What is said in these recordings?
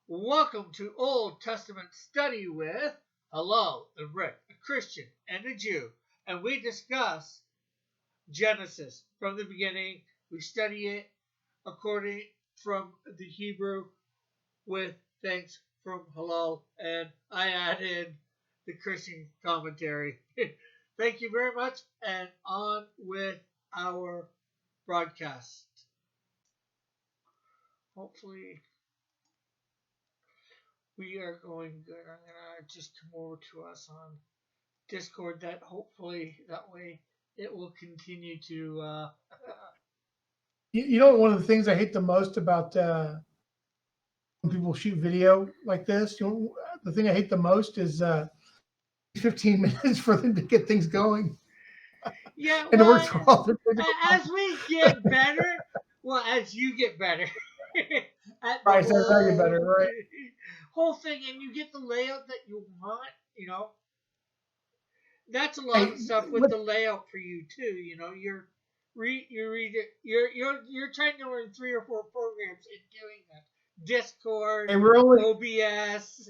Welcome to Old Testament Study with Hello and Rick, a Christian and a Jew, and we discuss Genesis from the beginning. We study it according from the Hebrew with thanks from Hello, and I add in the Christian commentary. Thank you very much, and on with our broadcast. Hopefully we are going good. I'm gonna just come over to us on Discord. That hopefully that way it will continue to. You know, one of the things I hate the most about when people shoot video like this, the thing I hate the most is 15 minutes for them to get things going. Yeah, and well, it works for all. as we get better, well, as you get better at the Right, so I get better, right? whole thing, and you get the layout that you want, that's a lot of stuff with the layout for you too. You're trying to learn 3 or 4 programs and doing that. Discord, OBS.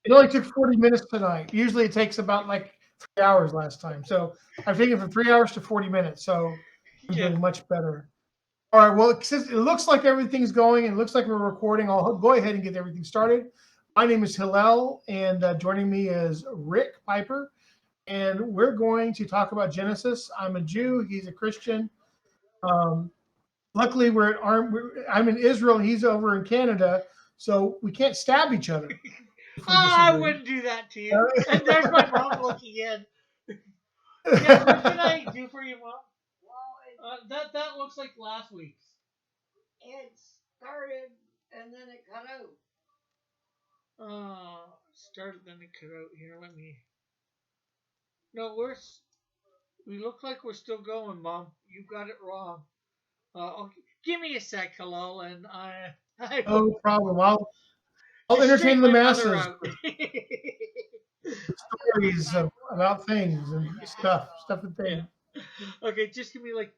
It only took 40 minutes tonight. Usually it takes about like 3 hours last time. So I've taken it from 3 hours to 40 minutes. So I'm doing much better. All right. Well, since it looks like everything's going and it looks like we're recording, I'll go ahead and get everything started. My name is Hillel, and joining me is Rick Piper. And we're going to talk about Genesis. I'm a Jew. He's a Christian. Luckily, I'm in Israel. He's over in Canada, so we can't stab each other. I wouldn't do that to you. And there's my mom looking in. Yeah, what can I do for you, Mom? Well, that looks like last week's. It started and then it cut out. Started then it cut out. Here, let me. No, we look like we're still going, Mom. You got it wrong. Okay. Give me a sec, hello, and I no problem. I'll entertain the masses. Stories about things and stuff and things. Yeah. Okay, just give me like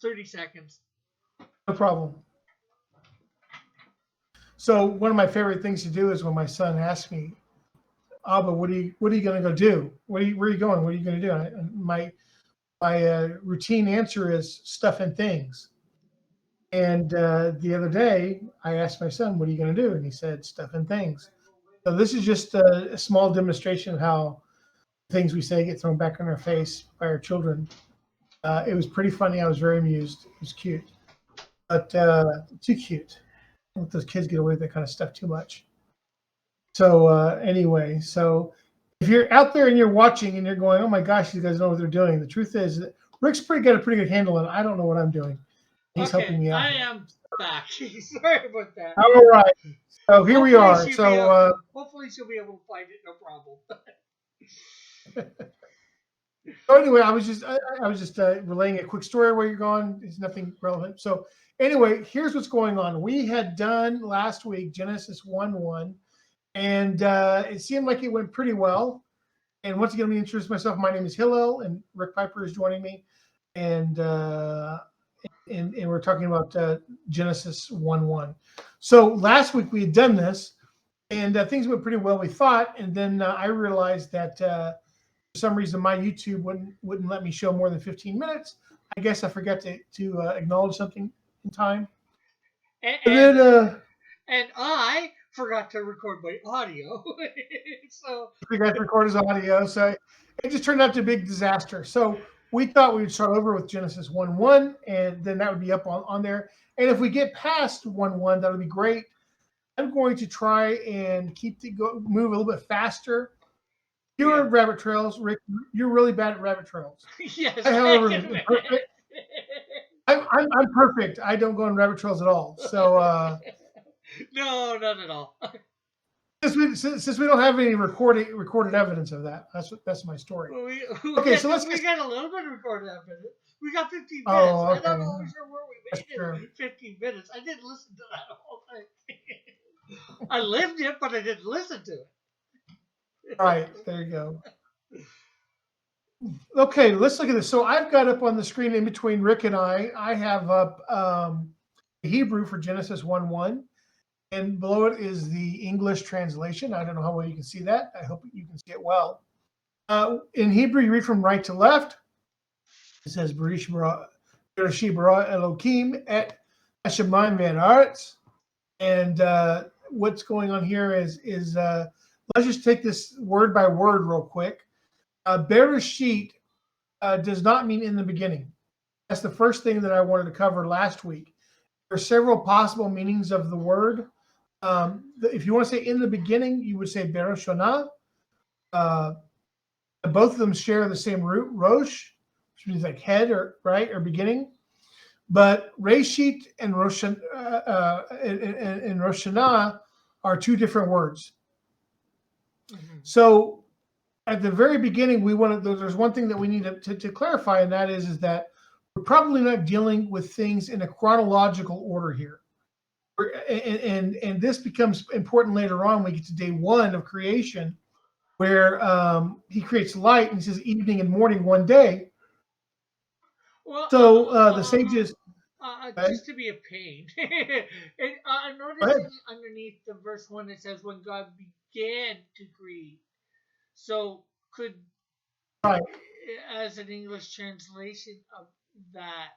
30 seconds. No problem. So one of my favorite things to do is when my son asks me, Abba, what are you going to go do? Where are you going? What are you going to do? And my routine answer is stuff and things. And the other day, I asked my son, what are you going to do? And he said, stuff and things. So this is just a small demonstration of how things we say get thrown back in our face by our children. It was pretty funny. I was very amused. It was cute. But too cute. I don't let those kids get away with that kind of stuff too much. So anyway, so if you're out there and you're watching and you're going, oh my gosh, you guys know what they're doing. The truth is that Rick's got a pretty good handle on it. I don't know what I'm doing. He's helping me out. I am back. Sorry about that. All right. So here we are. So hopefully she'll be able to find it, no problem. So anyway, I was just relaying a quick story where you're going. It's nothing relevant. So anyway, here's what's going on. We had done last week Genesis 1:1, and it seemed like it went pretty well. And once again, let me introduce myself. My name is Hillel, and Rick Piper is joining me, and we're talking about Genesis 1:1. So last week we had done this, and things went pretty well, we thought. And then I realized that for some reason my YouTube wouldn't let me show more than 15 minutes. I guess I forgot to acknowledge something in time. And I forgot to record my audio. So I forgot to record his audio. So it just turned out to be a big disaster. So we thought we would start over with Genesis 1:1, and then that would be up on there. And if we get past 1:1, that would be great. I'm going to try and move a little bit faster. Fewer rabbit trails, Rick. You're really bad at rabbit trails. Yes, I'm perfect. I don't go on rabbit trails at all. So no, not at all. Since we don't have any recorded evidence of that, that's my story. Well, we got a little bit of recorded evidence. We got 15 minutes. Oh, okay. I'm not always sure where we made it. 15 minutes. I didn't listen to that whole thing. I lived it, but I didn't listen to it. All right, there you go. Okay, let's look at this. So I've got up on the screen in between Rick and I have up Hebrew for Genesis 1:1, and below it is the English translation. I don't know how well you can see that. I hope you can see it well. In Hebrew, you read from right to left. It says, Berish bara Elohim et Hashemayim ve'aretz. And what's going on here is let's just take this word by word real quick. Bereshit does not mean in the beginning. That's the first thing that I wanted to cover last week. There are several possible meanings of the word. If you want to say in the beginning, you would say Bereshonah. Both of them share the same root, Rosh, which means like head or right or beginning. But Reshit and Roshana are two different words. Mm-hmm. So at the very beginning, there's one thing that we need to clarify, and that is that we're probably not dealing with things in a chronological order here. And this becomes important later on when we get to day 1 of creation, where he creates light and he says evening and morning one day. Well, so the sages... just to be a pain. And I'm noticing underneath the verse 1 it says when God began to create. So could, as an English translation of that,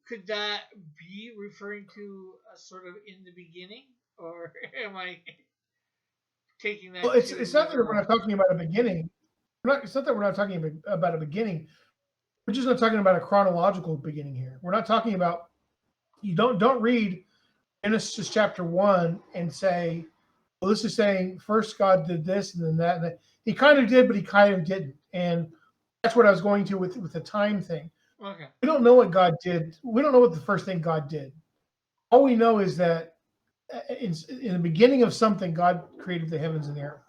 could that be referring to a sort of in the beginning, or am I taking that? Well, it's not that we're not talking about a beginning. It's not that we're not talking about a beginning. We're just not talking about a chronological beginning here. We're not talking about, you don't read Genesis chapter 1 and say, well, this is saying first God did this and then that. And that. He kind of did, but he kind of didn't. And that's what I was going to with the time thing. Okay. We don't know what God did. We don't know what the first thing God did. All we know is that in the beginning of something, God created the heavens and the earth.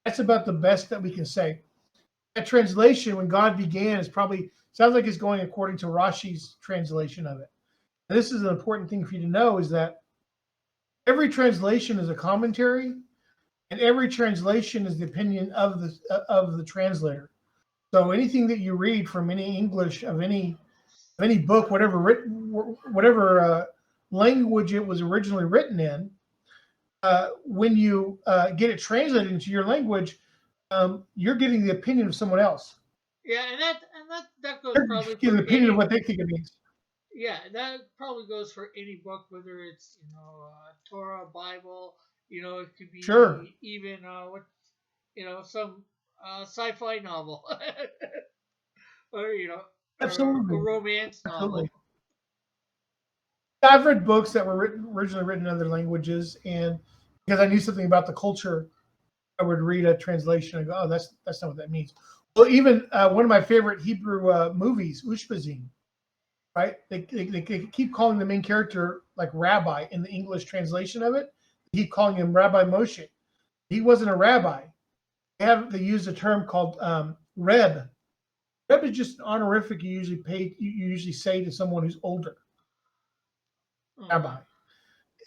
That's about the best that we can say. That translation, when God began, is probably sounds like it's going according to Rashi's translation of it. And this is an important thing for you to know, is that every translation is a commentary, and every translation is the opinion of the translator. So anything that you read from any English of any book, whatever language it was originally written in, when you get it translated into your language, you're getting the opinion of someone else. Yeah, and that goes probably for the opinion of what they think it means. Yeah, that probably goes for any book, whether it's Torah, Bible. It could be even some sci-fi novel, or absolutely, a romance novel. I've read books that were originally written in other languages, and because I knew something about the culture, I would read a translation and go, "Oh, that's not what that means." Well, even one of my favorite Hebrew movies, Ushpizin, right? They keep calling the main character like Rabbi in the English translation of it. They keep calling him Rabbi Moshe. He wasn't a rabbi. They use a term called Reb. Reb is just an honorific you usually say to someone who's older. Rabbi.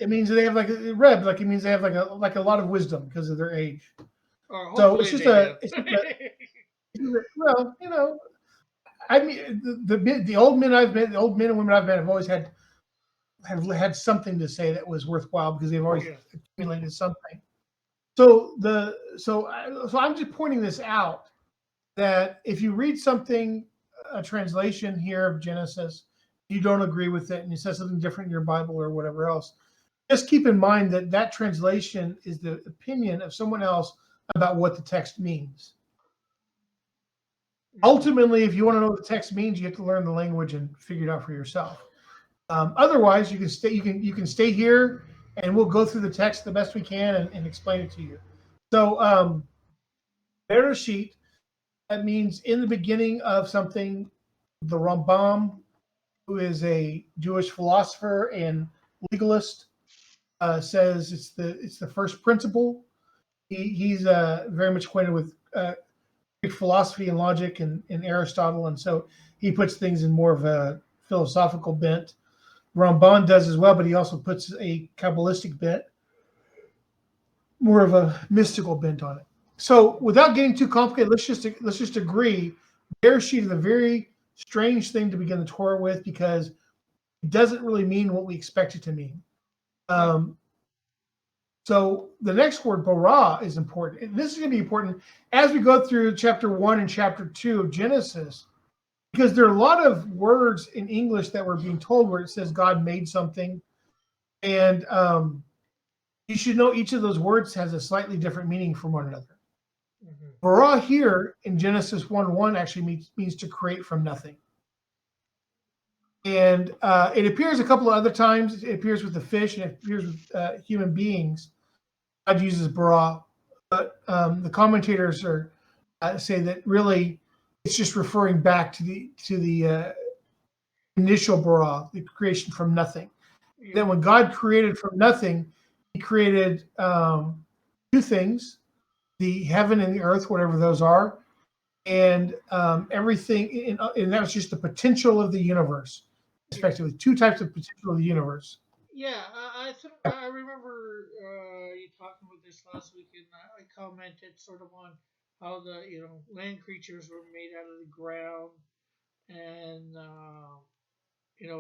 It means they have like a Reb, like it means they have like a lot of wisdom because of their age. So it's just well, I mean, the old men and women I've met have always had something to say that was worthwhile because they've always accumulated something. So I'm just pointing this out, that if you read something, a translation here of Genesis, you don't agree with it and it says something different in your Bible or whatever else, just keep in mind that translation is the opinion of someone else about what the text means. Ultimately, if you want to know what the text means, you have to learn the language and figure it out for yourself. Otherwise, you can stay here, and we'll go through the text the best we can and explain it to you. So, Bereshit, that means in the beginning of something. The Rambam, who is a Jewish philosopher and legalist, says it's the first principle. He's very much acquainted with Greek philosophy and logic and Aristotle, and so he puts things in more of a philosophical bent. Ramban does as well, but he also puts a Kabbalistic bent, more of a mystical bent on it. So without getting too complicated, let's just agree Bereshit is a very strange thing to begin the Torah with, because it doesn't really mean what we expect it to mean. So the next word, bara, is important. And this is going to be important as we go through chapter 1 and chapter 2 of Genesis, because there are a lot of words in English that we're being told where it says God made something. And you should know each of those words has a slightly different meaning from one another. Mm-hmm. Bara here in Genesis 1:1 actually means to create from nothing. And it appears a couple of other times. It appears with the fish and it appears with human beings. God uses bara, but the commentators say that really it's just referring back to the initial bara, the creation from nothing. Yeah. Then when God created from nothing, he created two things, the heaven and the earth, whatever those are, and everything, and that was just the potential of the universe, effectively. Two types of potential of the universe. Yeah, I remember you talking about this last week, and I commented sort of on how the land creatures were made out of the ground, and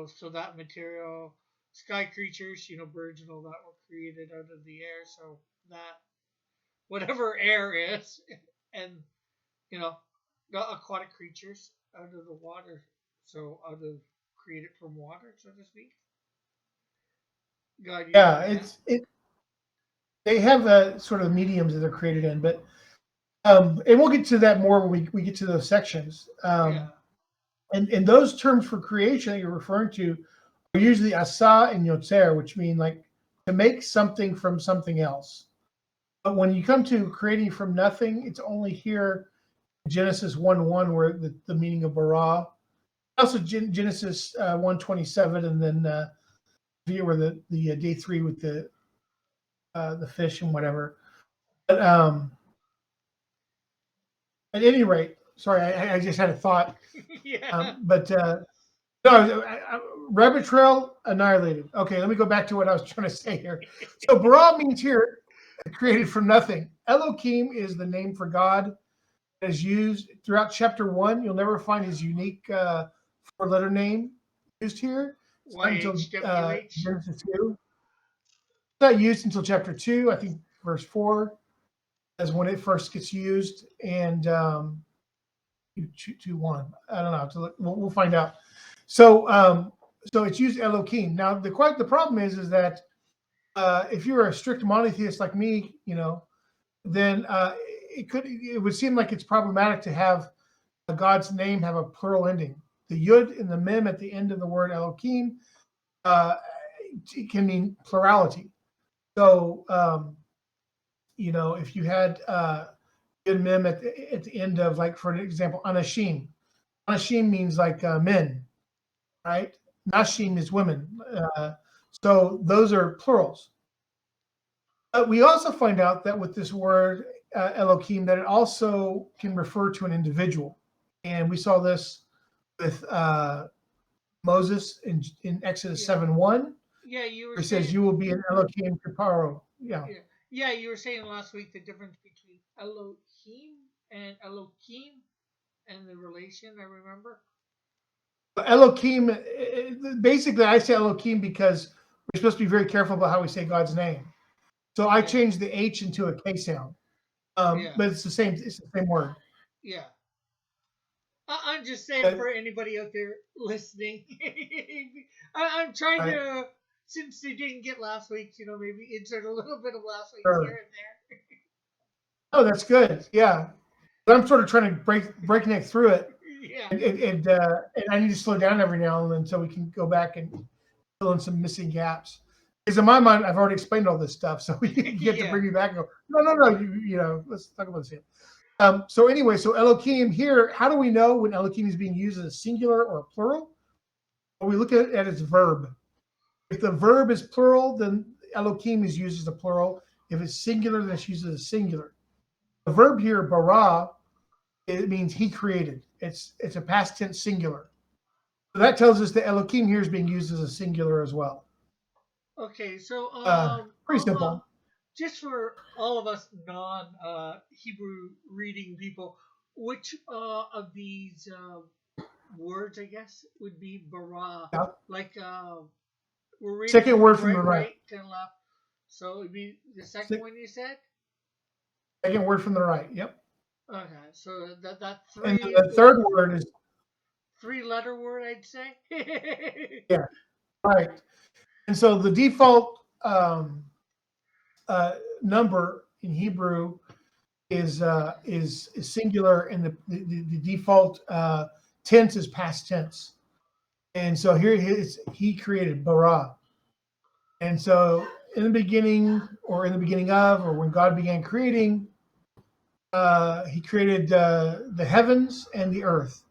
so that material, sky creatures, birds and all that were created out of the air, so that whatever air is, and the aquatic creatures out of the water, so out of created from water, so to speak. God, Yeah, they have sort of mediums that they're created in, but and we'll get to that more when we get to those sections. Yeah. And those terms for creation that you're referring to are usually asa and yotzer, which mean like to make something from something else. But when you come to creating from nothing, it's only here Genesis 1:1 where the meaning of bara. Also Genesis 1:27, and then here where the day 3 with the fish and whatever. But at any rate, sorry, I just had a thought. Yeah. No, rabbit trail annihilated. Okay, let me go back to what I was trying to say here. So bara means here created from nothing. Elohim is the name for God that is used throughout chapter 1. You'll never find his unique 4-letter name used here. It's not until YHWH. Genesis 2. It's not used until chapter 2, I think verse 4 is when it first gets used, and 2:1. I don't know. So we'll find out. So it's used Elohim. Now the problem is that if you're a strict monotheist like me, then it would seem like it's problematic to have God's name have a plural ending. The yud and the mem at the end of the word Elohim it can mean plurality. So if you had yud mem at the end of, like, for an example, anashim. Anashim means like men, right? Nashim is women. So those are plurals. But we also find out that with this word Elohim, that it also can refer to an individual. And we saw this with Moses in Exodus 7:1. Yeah, you were It says, "You will be an Elohim Kaparo." Yeah, you were saying last week the difference between Elohim and Elohim and the relation, I remember. Elohim, basically, I say Elohim because we're supposed to be very careful about how we say God's name. So I changed the H into a K sound. But it's the same word. Yeah. I'm just saying for anybody out there listening, I'm trying to, since they didn't get last week's, maybe insert a little bit of last week's here and there. Oh, that's good. Yeah. But I'm sort of trying to breakneck through it. Yeah. And I need to slow down every now and then so we can go back and fill in some missing gaps. Because in my mind, I've already explained all this stuff, so you get to bring me back and go, no, let's talk about this here. So anyway, so Elohim here, how do we know when Elohim is being used as a singular or a plural? Well, we look at it at its verb. If the verb is plural, then Elohim is used as a plural. If it's singular, then it's used as a singular. The verb here, bara, it means he created. It's a past tense singular. So that tells us that Elohim here is being used as a singular as well. Okay, so pretty simple. Just for all of us non Hebrew reading people, which of these words, I guess, would be bara. Yeah. Like we're reading Second word from right, the right. right to left. So it'd be the second Se- one you said. Second word from the right. Yep. Okay, so that And then the third word is, three-letter word, I'd say. yeah, right. And so the default number in Hebrew is singular, and the default tense is past tense. And so here he created bara. And so in the beginning, or in the beginning of, or when God began creating, he created the heavens and the earth.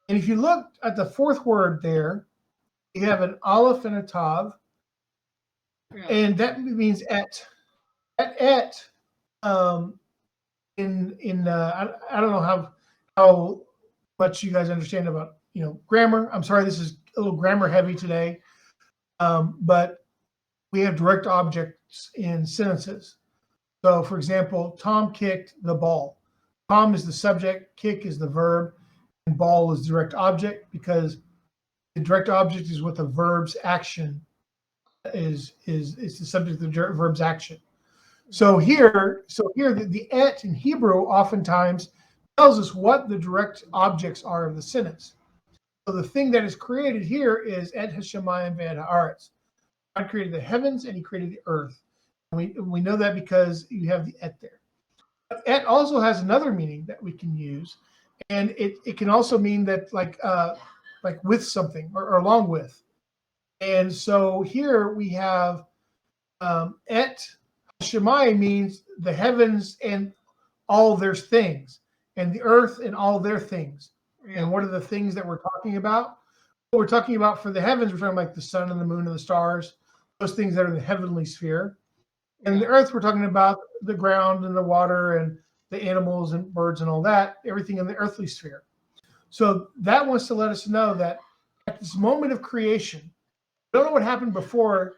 And if you look at the fourth word there, you have an aleph and a tav, Yeah. and that means et. Et I don't know how much you guys understand about grammar. I'm sorry, this is a little grammar heavy today, but we have direct objects in sentences. So, for example, Tom kicked the ball. Tom is the subject, kick is the verb, and ball is direct object, because the direct object is what the verb's action is the subject of the verb's action. So here the et in Hebrew oftentimes tells us what the direct objects are of the sentence. So the thing that is created here is et hashamayim ve'et haaretz. God created the heavens and he created the earth. And we know that because you have the et there. But et also has another meaning that we can use, and it can also mean that like with something, or along with. And so here we have et Shemai means the heavens and all their things, and the earth and all their things. Yeah. And what are the things that we're talking about? What we're talking about for the heavens, we're talking about like the sun and the moon and the stars, those things that are in the heavenly sphere. And the earth, we're talking about the ground and the water and the animals and birds and all that, everything in the earthly sphere. So that wants to let us know that at this moment of creation, we don't know what happened before.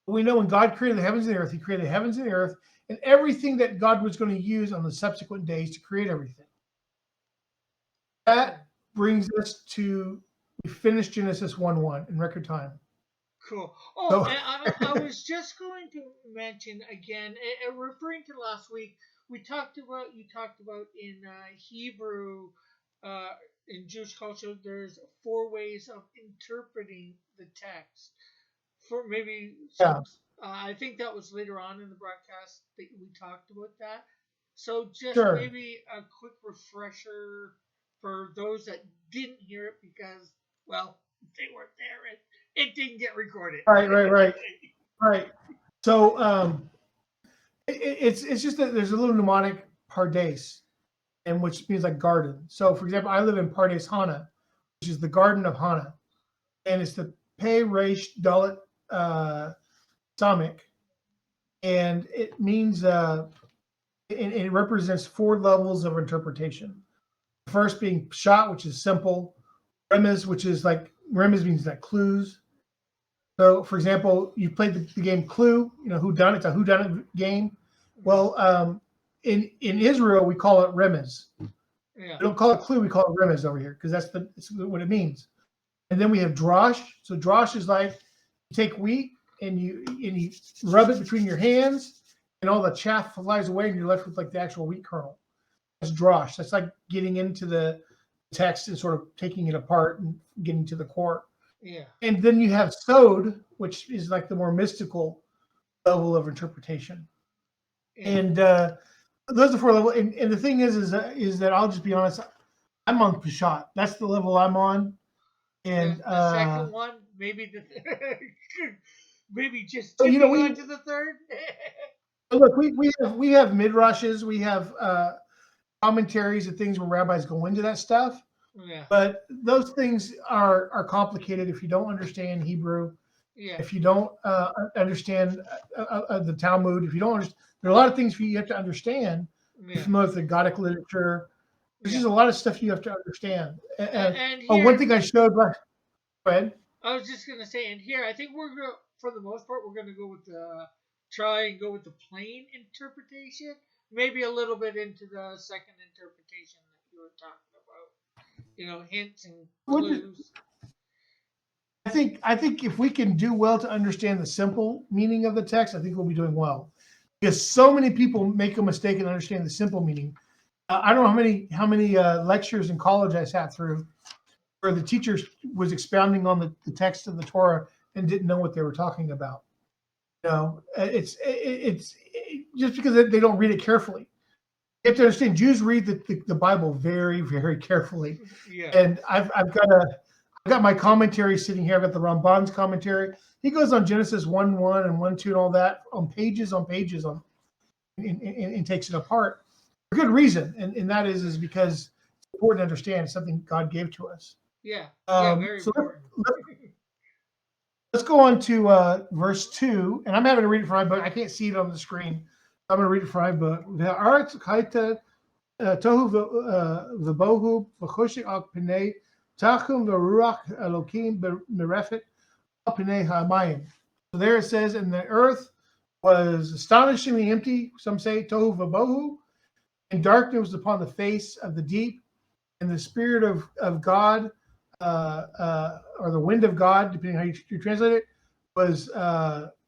We know when God created the heavens and the earth, he created the heavens and the earth and everything that God was going to use on the subsequent days to create everything. That brings us to, we finished Genesis 1:1 in record time. Cool. Oh, So, and I was just going to mention again, referring to last week, you talked about in Hebrew, in Jewish culture, there's 4 ways of interpreting the text. For maybe yeah, I think that was later on in the broadcast that we talked about that. So just sure. maybe a quick refresher for those that didn't hear it because, well, they weren't there. It didn't get recorded. Right. So it's just that there's a little mnemonic pardes, and which means like garden. So for example, I live in Pardes Hana, which is the garden of Hana, and it's the Pei Resh Dalet Samik, and it means it represents 4 levels of interpretation. The first being pshat, which is simple. Remez, which is like remez means like clues. So, for example, you played the game Clue. Who done it? It's a who done it game. Well, in Israel we call it remez. Yeah. We don't call it Clue. We call it remez over here because that's what it means. And then we have drosh. So drosh is like you take wheat and you rub it between your hands, and all the chaff flies away, and you're left with like the actual wheat kernel. That's drosh. That's like getting into the text and sort of taking it apart and getting to the core. Yeah. And then you have sod, which is like the more mystical level of interpretation. Yeah. And those are 4 levels. And the thing is that I'll just be honest, I'm on Peshat. That's the level I'm on. And the second one, maybe maybe just so, tipping on to the third. Look, we have midrashes, we have commentaries and things where rabbis go into that stuff. Yeah. But those things are complicated if you don't understand Hebrew. Yeah. If you don't understand the Talmud, if you don't understand, there are a lot of things you have to understand. Yeah. Familiar with the Gothic literature. There's just a lot of stuff you have to understand. And here, one thing I showed. Go ahead. I was just gonna say, and here I think for the most part, we're gonna go with try and go with the plain interpretation. Maybe a little bit into the second interpretation that you were talking about. hints and What- clues. I think if we can do well to understand the simple meaning of the text, I think we'll be doing well. Because so many people make a mistake in understanding the simple meaning. I don't know how many lectures in college I sat through where the teacher was expounding on the text of the Torah and didn't know what they were talking about. It's just because they don't read it carefully. You have to understand, Jews read the Bible very, very carefully. Yeah. And I've got my commentary sitting here. I've got the Ramban's commentary. He goes on Genesis 1:1 and 1:2 and all that on pages and takes it apart for good reason. And that is because it's important to understand it's something God gave to us. Yeah. Very So important. let's go on to verse 2. And I'm having to read it from my book. I can't see it on the screen. I'm going to read it from my book. Ve'aretz chayta tohu v'bohu v'choshech al pnei tachum v'ruach elokim merefet al pnei ha'mayim. So there it says, and the earth was astonishingly empty. Some say tohu v'bohu, and darkness was upon the face of the deep, and the spirit of God, or the wind of God, depending on how you translate it, was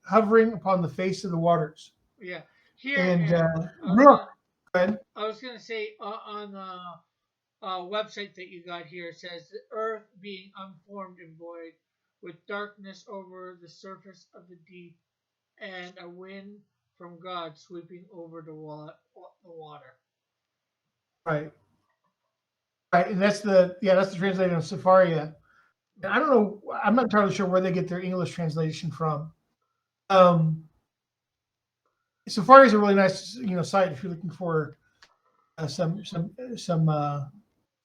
hovering upon the face of the waters. Yeah. Here, And I go was going to say on the website that you got here, it says the earth being unformed and void, with darkness over the surface of the deep, and a wind from God sweeping over the water. Right, and that's the translation of Sepharia. And I don't know, I'm not entirely sure where they get their English translation from. Safari is a really nice, site if you're looking for some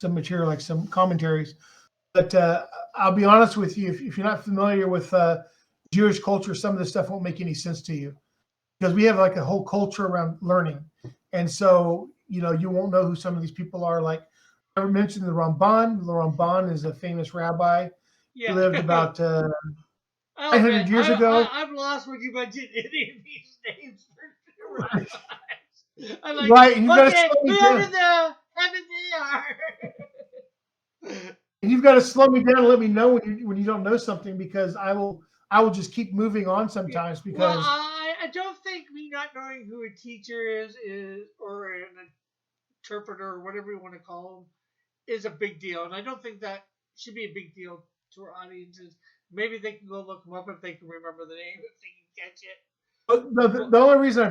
material, like some commentaries. But I'll be honest with you, if you're not familiar with Jewish culture, some of this stuff won't make any sense to you because we have like a whole culture around learning, and so you won't know who some of these people are. Like I mentioned the Ramban. The Ramban is a famous rabbi. Yeah. He lived about 900 years ago. I've lost when you mentioned any of these names. I'm like, Right, and you've got to okay, slow me whoever down. the heaven they are. And you've got to slow me down and let me know when you don't know something, because I will just keep moving on sometimes because Well, I don't think me not knowing who a teacher is or an interpreter or whatever you want to call them is a big deal, and I don't think that should be a big deal to our audiences. Maybe they can go look them up if they can remember the name, if they can catch it. But the only reason I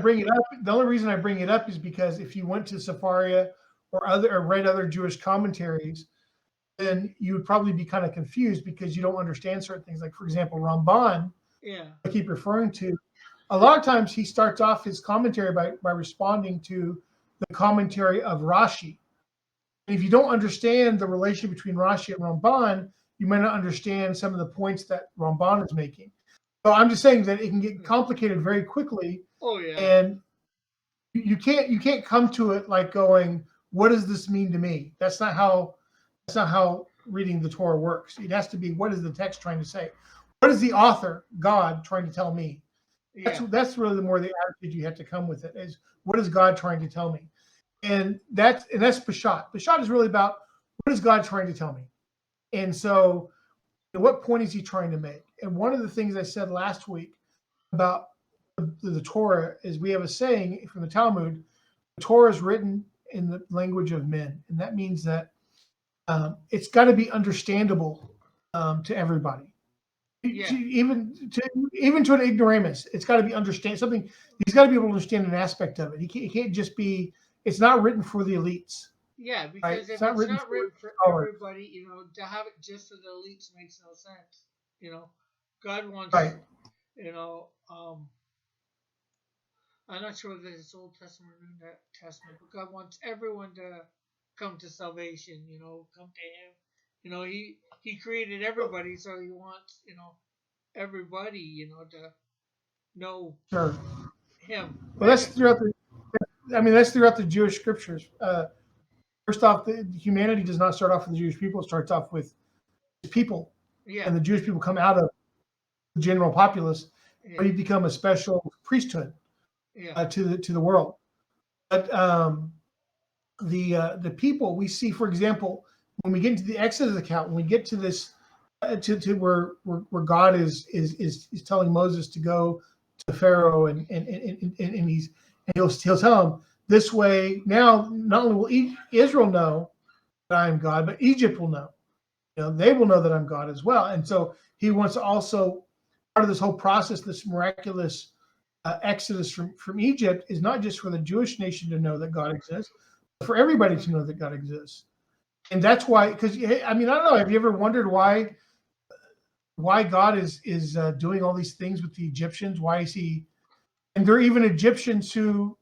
bring it up is because if you went to Sepharia or read other Jewish commentaries, then you would probably be kind of confused because you don't understand certain things. Like, for example, Ramban, I keep referring to, a lot of times he starts off his commentary by responding to the commentary of Rashi. And if you don't understand the relation between Rashi and Ramban, you might not understand some of the points that Ramban is making. So I'm just saying that it can get complicated very quickly. Oh yeah. And you can't come to it like going, what does this mean to me? That's not how reading the Torah works. It has to be, what is the text trying to say? What is the author, God, trying to tell me? That's really the more the attitude you have to come with it, is what is God trying to tell me? And that's Peshat. Peshat is really about, what is God trying to tell me? And so what point is he trying to make? And one of the things I said last week about the Torah is, we have a saying from the Talmud, the Torah is written in the language of men. And that means that it's got to be understandable to everybody. Even to an ignoramus, it's got to be understand something. He's got to be able to understand an aspect of it. He can't just be, it's not written for the elites. Yeah, because right? if it's not written for everybody, to have it just for the elites makes no sense. God wants, I'm not sure that it's Old Testament or New Testament, but God wants everyone to come to salvation, come to Him. He created everybody, so He wants, everybody, to know Him. Well, that's throughout the Jewish scriptures. First off, humanity does not start off with the Jewish people. It starts off with people. Yeah. And the Jewish people come out of the general populace, but you become a special priesthood to the world. But the people we see, for example, when we get into the Exodus account, when we get to this to where God is telling Moses to go to Pharaoh and he'll tell him this way. Now not only will Israel know that I am God, but Egypt will know. They will know that I'm God as well. And so he wants to also, part of this whole process, this miraculous exodus from Egypt, is not just for the Jewish nation to know that God exists, but for everybody to know that God exists. And that's why, because I don't know, have you ever wondered why God is doing all these things with the Egyptians? Why is he? And there are even Egyptians who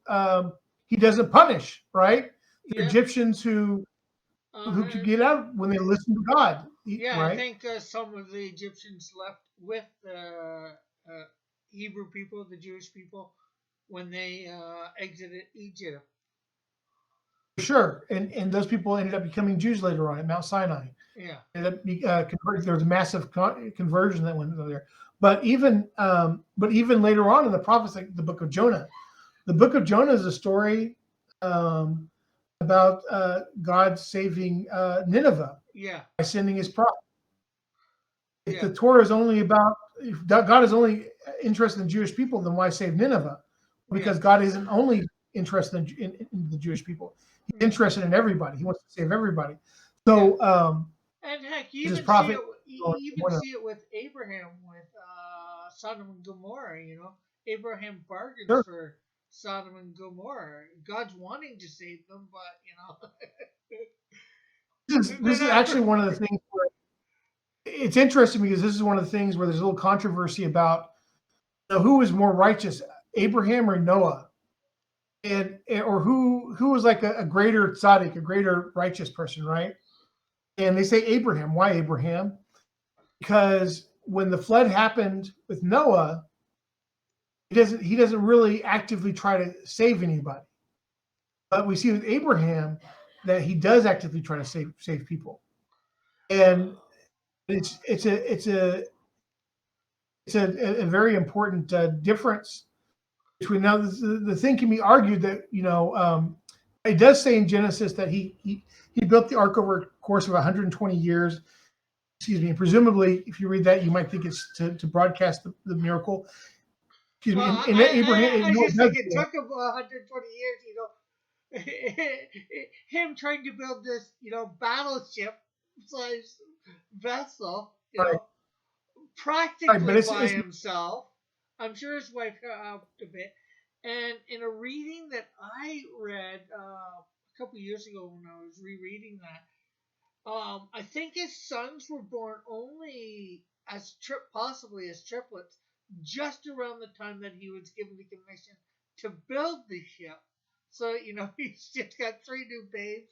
he doesn't punish, right? The Egyptians who could get out when they listen to God. Right? I think some of the Egyptians left with the Hebrew people, the Jewish people, when they exited Egypt. Sure, and those people ended up becoming Jews later on at Mount Sinai. Yeah, ended up converted. There was a massive conversion that went there. But even later on in the prophets, like the book of Jonah, is a story about God saving Nineveh by sending his prophet. If the Torah is only about, if God is only interested in Jewish people, then why save Nineveh? Because God isn't only interested in the Jewish people. He's interested in everybody. He wants to save everybody. So, and heck, you even see it with Abraham, with Sodom and Gomorrah. Abraham bargains for Sodom and Gomorrah. God's wanting to save them, but this is actually one of the things where it's interesting, because this is one of the things where there's a little controversy about who was more righteous, Abraham or Noah, or who was like a greater tzaddik, a greater righteous person, right? And they say Abraham. Why Abraham? Because when the flood happened with Noah, he doesn't really actively try to save anybody. But we see with Abraham that he does actively try to save people. And it's a very important difference between. Now the thing can be argued that it does say in Genesis that he built the ark over a course of 120 years. Excuse me. And presumably, if you read that, you might think it's to broadcast the miracle. Excuse me. And Abraham. I just think it took him 120 years. Him trying to build this, battleship size vessel, practically by himself. I'm sure his wife helped a bit. And in a reading that I read a couple years ago when I was rereading that, I think his sons were born only possibly as triplets, just around the time that he was given the commission to build the ship. So he's just got 3 new babes.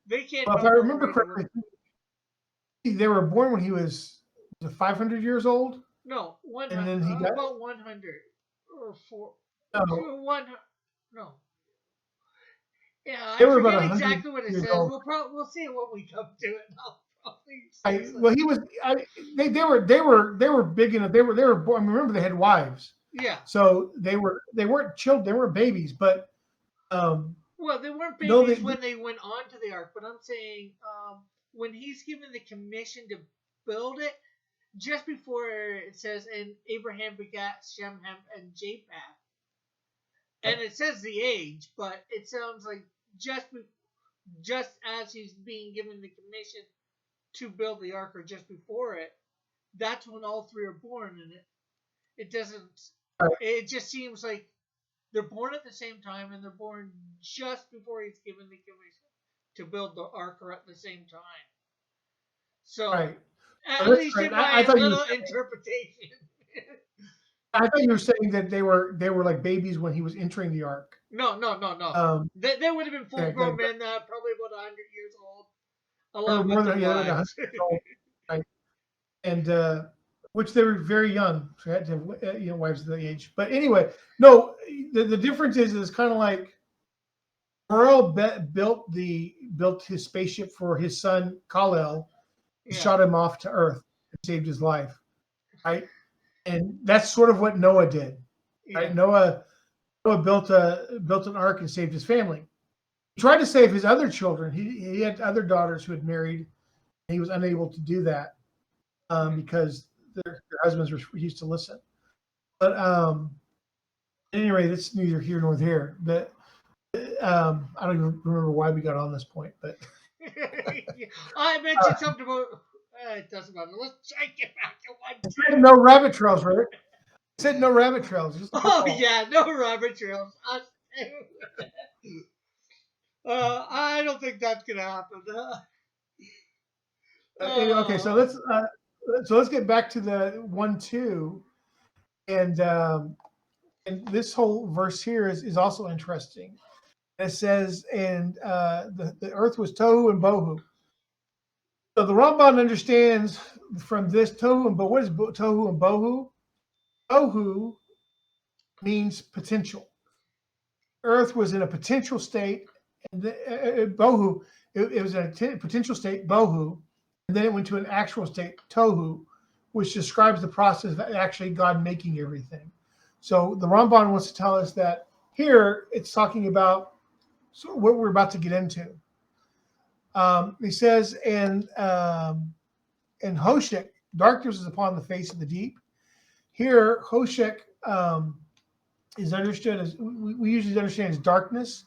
They can't. Well, if I remember correctly, they were born when he was 500 years old. No, 100. And then he got about 100 or 4. No. 100. No. Yeah, They I were forget about exactly what it says. We'll see it when we come to it. Well, he was. They were big enough. They were born. I remember they had wives. Yeah. So they weren't children. They weren't babies, but. Well, they weren't babies when they went onto the ark, but I'm saying when he's given the commission to build it, just before it says, and Abraham begat Shem, Ham, and Japheth. And it says the age, but it sounds like just as he's being given the commission to build the ark, or just before it, that's when all 3 are born. And it doesn't. It just seems like they're born at the same time, and they're born just before he's given the commission to build the ark, or at the same time. So, at least in my little interpretation. I thought you were saying that they were like babies when he was entering the ark. No. They would have been full-grown men, probably about 100 years old. Along with their wives. 100 years old, right? And which they were very young, so had to have wives of the age. But anyway, no, the difference is kind of like Earl built his spaceship for his son Kal-El, shot him off to Earth and saved his life, right? And that's sort of what Noah did, right? Noah built an ark and saved his family. He tried to save his other children. He had other daughters who had married, and he was unable to do that because their husbands refused to listen. But anyway, that's neither here nor there. But I don't even remember why we got on this point. But I mentioned something about. It doesn't matter. Let's try and get back to one. no rabbit trails, Rick. I said no rabbit trails. Just Oh yeah, no rabbit trails. I don't think that's gonna happen. Okay, so let's get back to the 1:2, and this whole verse here is also interesting. It says, and the earth was tohu and bohu. So the Ramban understands from this tohu and bohu. What is tohu and bohu? Tohu means potential. Earth was in a potential state, and bohu, it was in a potential state, bohu, and then it went to an actual state, tohu, which describes the process of actually God making everything. So the Ramban wants to tell us that here it's talking about what we're about to get into. He says, and Hoshek, darkness is upon the face of the deep. Here, Hoshek is understood as, we usually understand as darkness.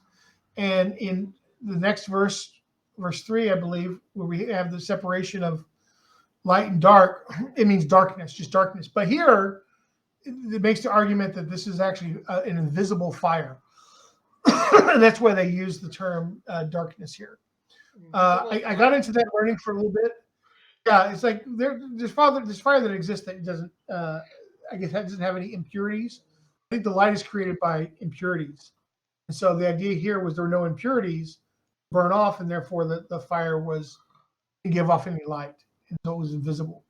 And in the next verse 3, I believe, where we have the separation of light and dark, it means darkness, just darkness. But here, it makes the argument that this is actually an invisible fire. And that's why they use the term darkness here. I got into that learning for a little bit. Yeah, it's like there's fire that exists that doesn't, I guess, that doesn't have any impurities. I think the light is created by impurities. And so the idea here was there were no impurities burn off, and therefore the fire didn't give off any light, and so it was invisible.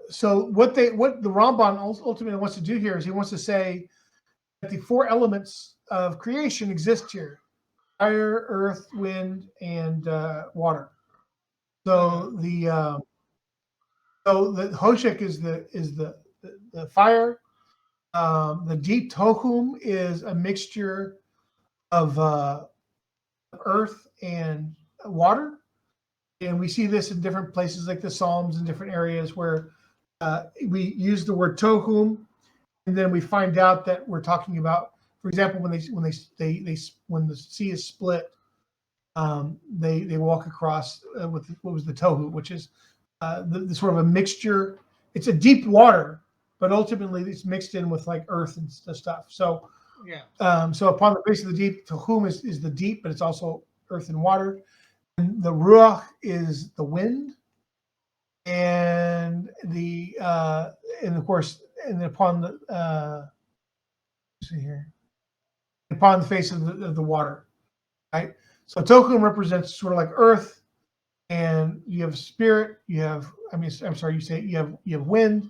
So what the Ramban ultimately wants to do here is he wants to say that the 4 elements of creation exist here: fire, earth, wind, and water. So the Hoshek is the fire. The deep tohum is a mixture of earth and water, and we see this in different places like the Psalms and different areas where we use the word tohum, and then we find out that we're talking about, for example, when the sea is split, they walk across with what was the tohu, which is the sort of a mixture. It's a deep water, but ultimately it's mixed in with like earth and stuff. So yeah. So upon the face of the deep, tohum is the deep, but it's also earth and water. And the ruach is the wind, and of course, and upon the let's see here, upon the face of the water, right? So tohum represents sort of like earth, and you have spirit, you have wind,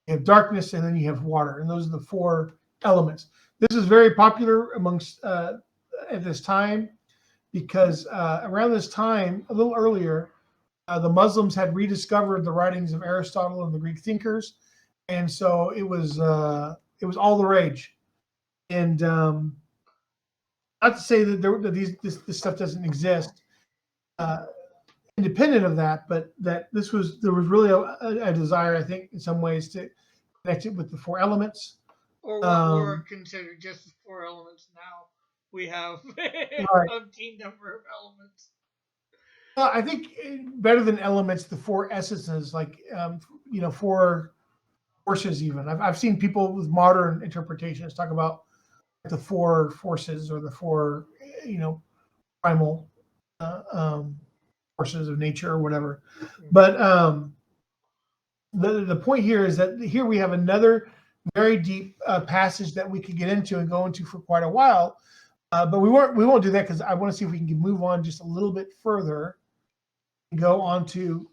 you have darkness, and then you have water, and those are the 4 elements. This is very popular amongst at this time because around this time, a little earlier, the Muslims had rediscovered the writings of Aristotle and the Greek thinkers, and so it was all the rage. And not to say that this stuff doesn't exist independent of that, but that there was really a desire, I think, in some ways to connect it with the 4 elements. Or what were considered just the 4 elements now. We have umpteen number of elements. Well, I think better than elements, the 4 essences, like 4 forces. Even I've seen people with modern interpretations talk about the 4 forces or the 4 primal forces of nature or whatever. But the point here is that here we have another very deep passage that we could get into and go into for quite a while, but we won't do that because I want to see if we can move on just a little bit further and go on to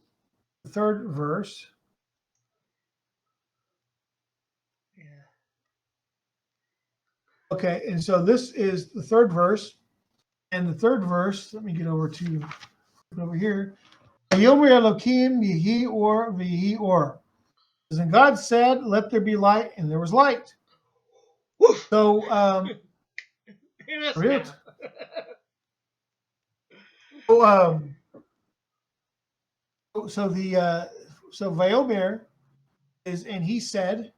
the 3rd verse. Yeah. Okay, and so this is the 3rd verse, and the 3rd verse. Let me get over here. Vayomer Elokim Yehi Or V'Yehi Or. And God said, "Let there be light," and there was light. Woof. So, So, so Vayomer is, and he said,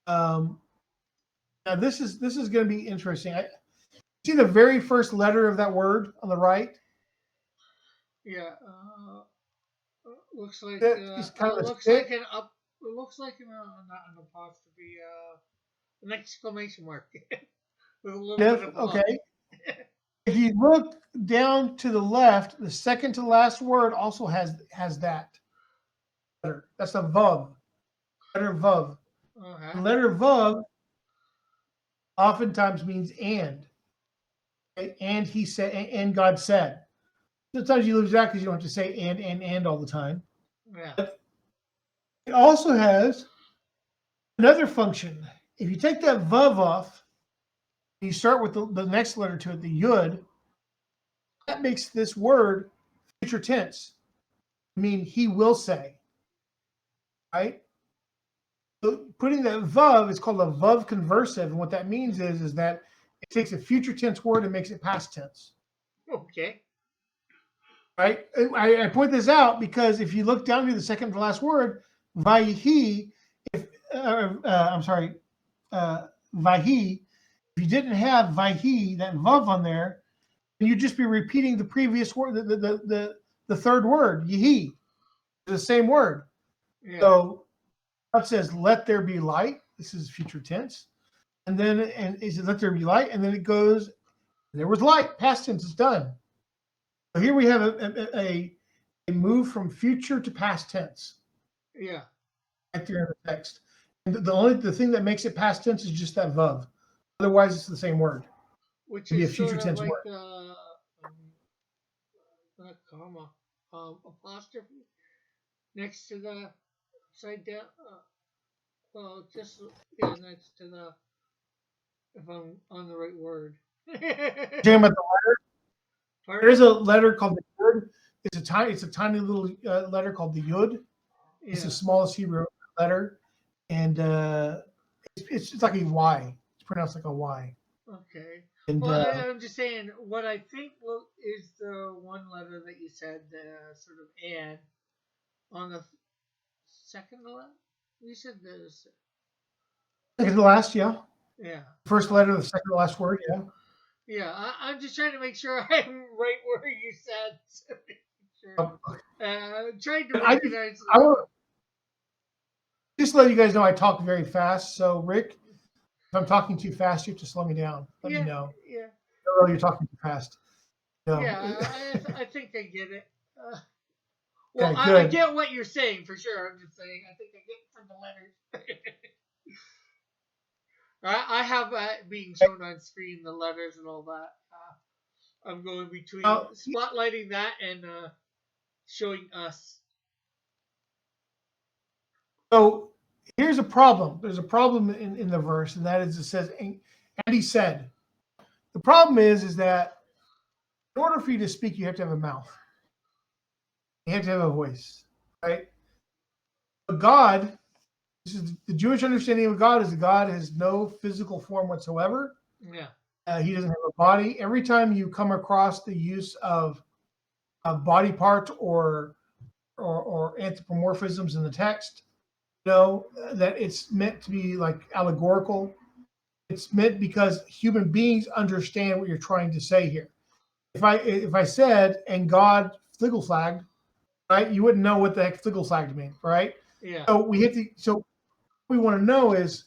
now this is going to be interesting. See the very first letter of that word on the right? Yeah. Looks like It's kind of a looks stick. like an up. It looks like not an apostrophe. An exclamation mark with a little bit of love. Okay. If you look down to the left, the second to last word also has that letter. That's a vav. Letter vav. Okay. The letter vav oftentimes means and. Okay? And he said, and God said. Sometimes you lose that because you don't have to say and all the time. Yeah. But it also has another function. If you take that vav off, and you start with the next letter to it, the yud, that makes this word future tense. I mean, he will say, right? So putting that vav is called a vav conversive, and what that means is that it takes a future tense word and makes it past tense. Okay. Right? I point this out because if you look down to the second to last word, vahi, vahi. If you didn't have vahi, that vav on there, then you'd just be repeating the previous word, the third word, yehi, the same word. Yeah. So God says, "Let there be light." This is future tense, and it says, "Let there be light," and then it goes, "There was light." Past tense is done. So here we have a move from future to past tense. Yeah. Right there in the text. And the thing that makes it past tense is just that vav. Otherwise, it's the same word. Which It'd be a is future sort of tense like word. Not comma, apostrophe next to the upside down. Well, just next to the, if I'm on the right word. Talking about the letter. Pardon? There is a letter called the yud. It's a tiny little letter called the yud. Yeah. It's the smallest Hebrew letter, and it's like a Y. It's pronounced like a Y. Okay. And Well, I'm just saying what I think is the one letter that you said, sort of and on the second to last. You said this. second to last, yeah. Yeah. First letter, the second to last word, yeah. Yeah, I'm just trying to make sure I'm right where you said. Sure. Trying to recognize. I will just let you guys know I talk very fast. So Rick, if I'm talking too fast, you have to slow me down. Let me know. Yeah. Oh, you're talking too fast. No. Yeah, I think I get it. Well, Okay, I good. get what you're saying for sure. I'm just saying I think I get it from the letters. I have being shown on screen the letters and all that. I'm going between spotlighting that and showing us. So here's a problem. There's a problem in the verse, and that is it says, and he said. The problem is that in order for you to speak, you have to have a mouth. You have to have a voice, right? But God, this is the Jewish understanding of God, is that God has no physical form whatsoever. Yeah. He doesn't have a body. Every time you come across the use of a body part or anthropomorphisms in the text, know that it's meant to be like allegorical. It's meant because human beings understand what you're trying to say here. If I said and God fliggle flagged, right, you wouldn't know what the heck fliggle flagged means, right? Yeah. So what we want to know is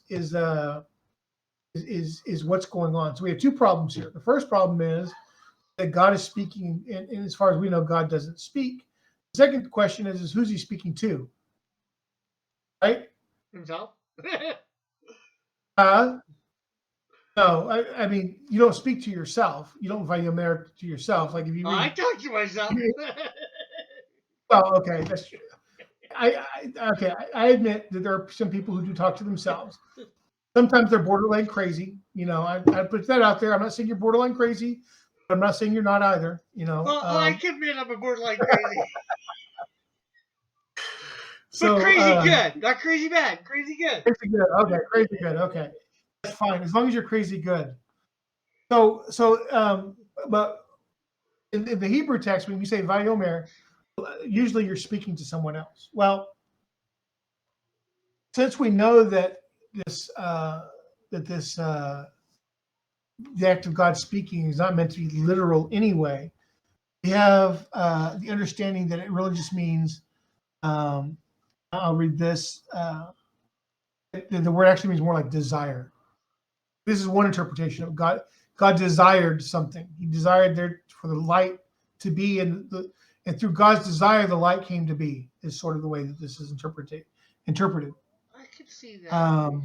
what's going on. So we have two problems here. The first problem is that God is speaking, and as far as we know, God doesn't speak. The second question is who's he speaking to? Right? Himself? No, I mean, you don't speak to yourself. You don't vayomer to yourself. Like if you read. I talk to myself. Well, okay, that's true. I admit that there are some people who do talk to themselves. Sometimes they're borderline crazy. I put that out there. I'm not saying you're borderline crazy, but I'm not saying you're not either. Well, I can admit I'm a borderline crazy. So but crazy good, not crazy bad. Crazy good. Crazy good. Okay, crazy good. Okay, that's fine as long as you're crazy good. But in the Hebrew text, when you say Vayomer, usually you're speaking to someone else. Well, since we know that this the act of God speaking is not meant to be literal anyway, we have the understanding that it really just means. I'll read this. The word actually means more like desire. This is one interpretation of God. God desired something. He desired there for the light to be, and through God's desire, the light came to be. Is sort of the way that this is interpreted. I could see that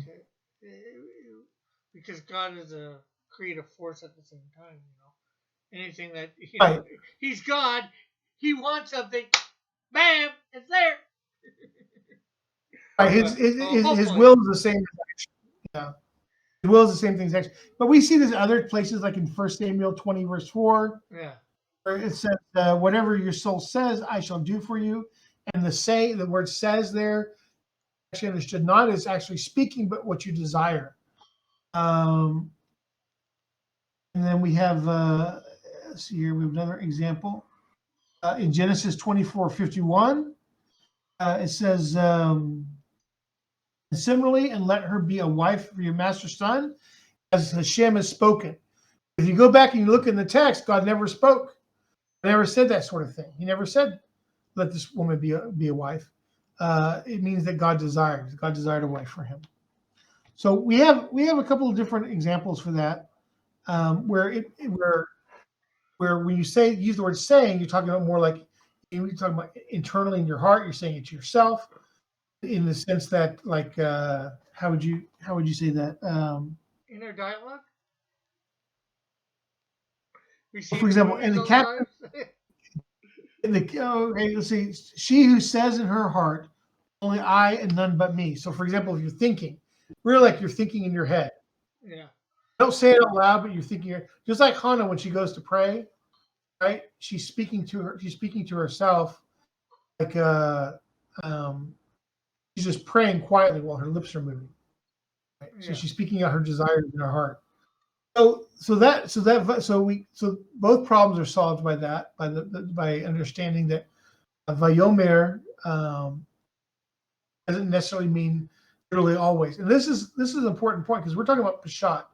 because God is a creative force at the same time. Anything that Right. He's God. He wants something. Bam! It's there. Right. His will is the same. Yeah. His will is the same thing as action. But we see this in other places, like in 1 Samuel 20, verse 4. Yeah. Where it says, whatever your soul says, I shall do for you. And the word says there, actually understood not as actually speaking, but what you desire. And then we have, let's see here, we have another example. In Genesis 24:51, it says, similarly, and let her be a wife for your master's son, as Hashem has spoken. If you go back and you look in the text, God never spoke. He never said that sort of thing. He never said, let this woman be a wife. It means that God desired a wife for him. So we have a couple of different examples for that, where when you use the word saying, you're talking about more like you're talking about internally in your heart. You're saying it to yourself, in the sense that, like, how would you say that? Inner dialogue. For example, in the captain, let's see, she who says in her heart, only I and none but me. So, for example, if you're thinking, really like you're thinking in your head. Yeah. Don't say it out loud, but you're thinking. Just like Hannah when she goes to pray, right? She's speaking to herself, like she's just praying quietly while her lips are moving. Right? Yeah. So she's speaking out her desires in her heart. So both problems are solved by that, by understanding that Vayomer doesn't necessarily mean literally always. And this is an important point, because we're talking about Peshat.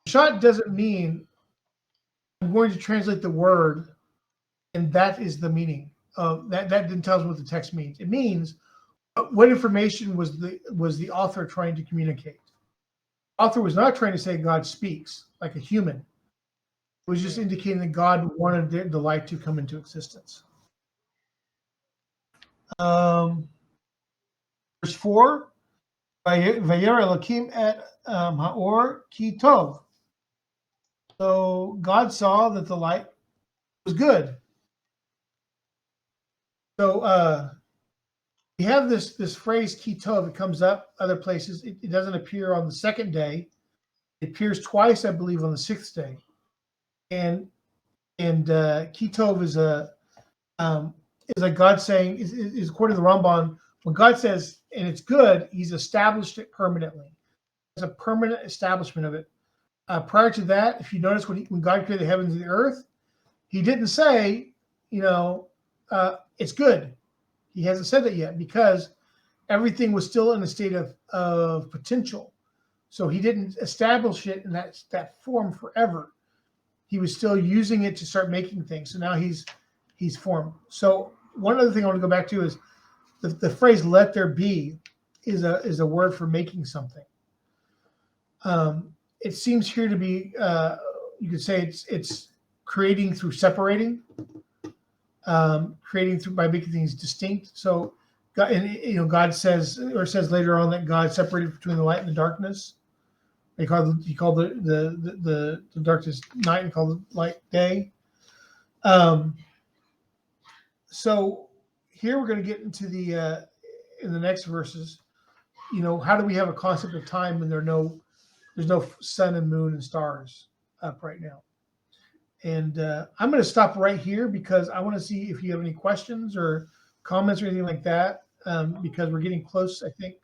Peshat doesn't mean I'm going to translate the word and that is the meaning of that. That didn't tell us what the text means. It means what information was the author trying to communicate. The author was not trying to say God speaks like a human. It was just indicating that God wanted the light to come into existence. Verse 4, Vayer Elokim et Haor ki tov. So God saw that the light was good. So we have this phrase ki tov. It comes up other places. It doesn't appear on the second day. It appears twice, I believe, on the sixth day. And ki tov is like God saying, is according to the Ramban, when God says, and it's good, he's established it permanently. It's a permanent establishment of it. Prior to that, if you notice, when God created the heavens and the earth, he didn't say, it's good. He hasn't said that yet, because everything was still in a state of potential. So he didn't establish it in that form forever. He was still using it to start making things. So now he's formed. So one other thing I want to go back to is the phrase "let there be" is a word for making something. It seems here to be, you could say it's creating through separating, creating through by making things distinct. So God, God says later on that God separated between the light and the darkness. He called the darkness night and called the light day. So here we're going to get into in the next verses. How do we have a concept of time when there's no sun and moon and stars up right now? And I'm going to stop right here, because I want to see if you have any questions or comments or anything like that, because we're getting close, I think.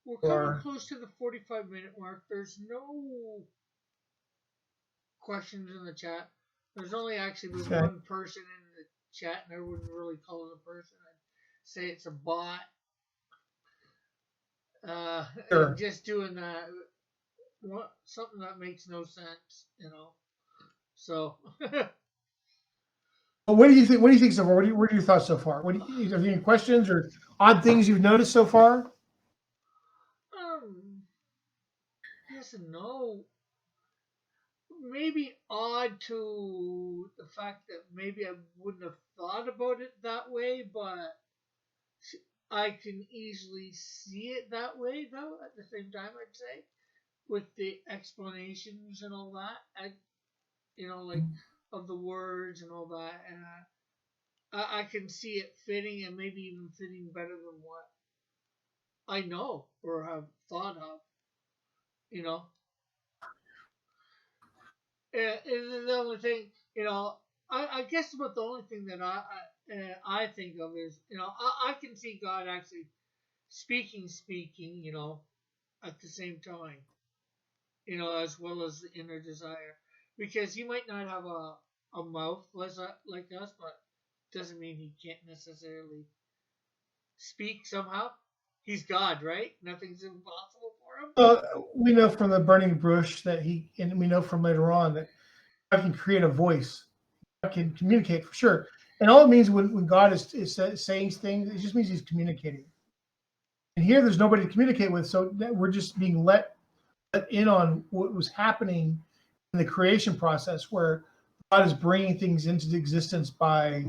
We're coming close to the 45-minute mark. There's no questions in the chat. There's only actually been Okay. one person in the chat, and I wouldn't really call it a person. I'd say it's a bot. Sure. Just doing that, something that makes no sense, So, But what do you think? What do you think so far? What are your thoughts so far? What do you, have you any questions or odd things you've noticed so far? yes and no. Maybe odd to the fact that maybe I wouldn't have thought about it that way, but I can easily see it that way, though, at the same time, I'd say, with the explanations and all that, and, like, of the words and all that, and I can see it fitting, and maybe even fitting better than what I know or have thought of, you know. And the only thing, I guess about the only thing that I think of is, I can see God actually speaking, at the same time, as well as the inner desire, because he might not have a mouth like us, but doesn't mean he can't necessarily speak somehow. He's God, right? Nothing's impossible for him. We know from the burning bush and we know from later on that God can create a voice. God can communicate for sure. And all it means when God is saying things, it just means he's communicating. And here there's nobody to communicate with, so that we're just being let in on what was happening in the creation process, where God is bringing things into existence by,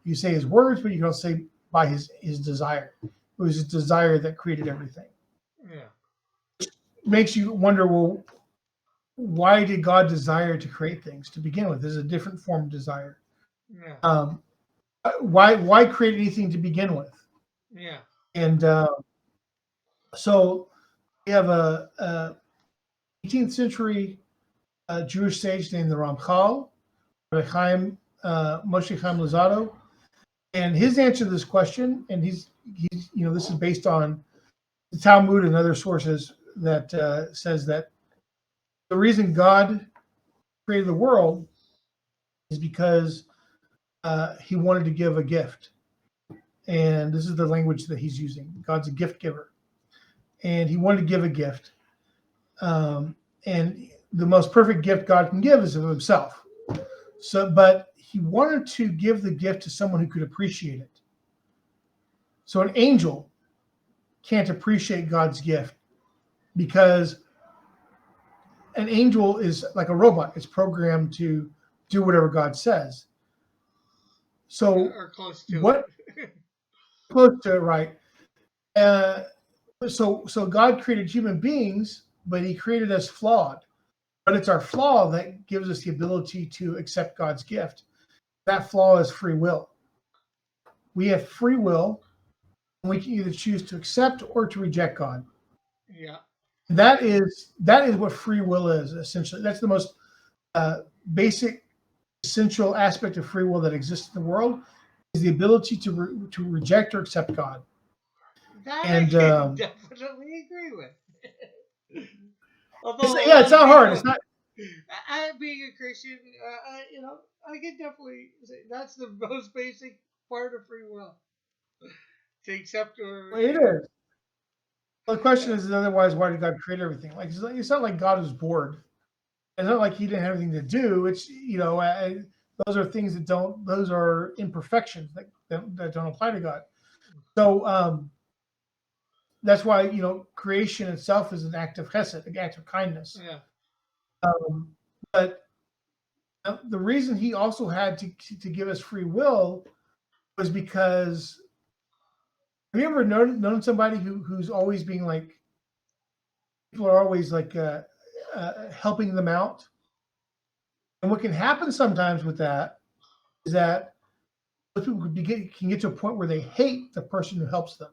you say his words, but you can also say by his desire. It was his desire that created everything. Yeah. It makes you wonder, well, why did God desire to create things to begin with? There's a different form of desire. Yeah. Why create anything to begin with? Yeah. And so we have a 18th century Jewish sage named the Ramchal, Moshe Chaim Luzzatto, and his answer to this question, and he's this is based on the Talmud and other sources that says that the reason God created the world is because he wanted to give a gift. And this is the language that he's using. God's a gift giver. And he wanted to give a gift. And the most perfect gift God can give is of himself. But he wanted to give the gift to someone who could appreciate it. So an angel can't appreciate God's gift because an angel is like a robot. It's programmed to do whatever God says. So or close to what? Close to it, right? So God created human beings, but he created us flawed. But it's our flaw that gives us the ability to accept God's gift. That flaw is free will. We have free will, and we can either choose to accept or to reject God. Yeah. That is what free will is, essentially. That's the most basic, essential aspect of free will that exists in the world, is the ability to reject or accept God. That And I can definitely agree with. Although it's not hard. It's not. Being a Christian, I can definitely say that's the most basic part of free will, to accept or. It is. Well, the question is otherwise, why did God create everything? Like it's not like God was bored. It's not like he didn't have anything to do. It's those are things those are imperfections that don't apply to God. So that's why creation itself is an act of chesed, an act of kindness. Yeah. But the reason he also had to give us free will was because, have you ever known somebody who's always being like, people are always like helping them out? And what can happen sometimes with that is that those people can get to a point where they hate the person who helps them.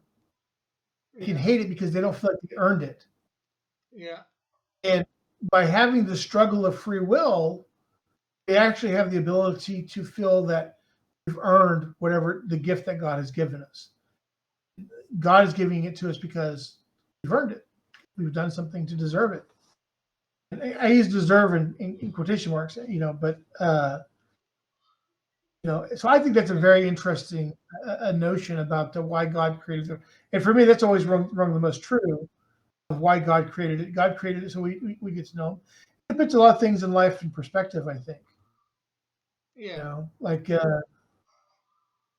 They can hate it because they don't feel like they earned it. Yeah. And by having the struggle of free will, they actually have the ability to feel that we've earned whatever the gift that God has given us. God is giving it to us because we've earned it. We've done something to deserve it. I use deserve in quotation marks, but so I think that's a very interesting notion about why God created it. And for me, that's always rung the most true of why God created it. God created it so we get to know him. It puts a lot of things in life in perspective, I think. Yeah. Like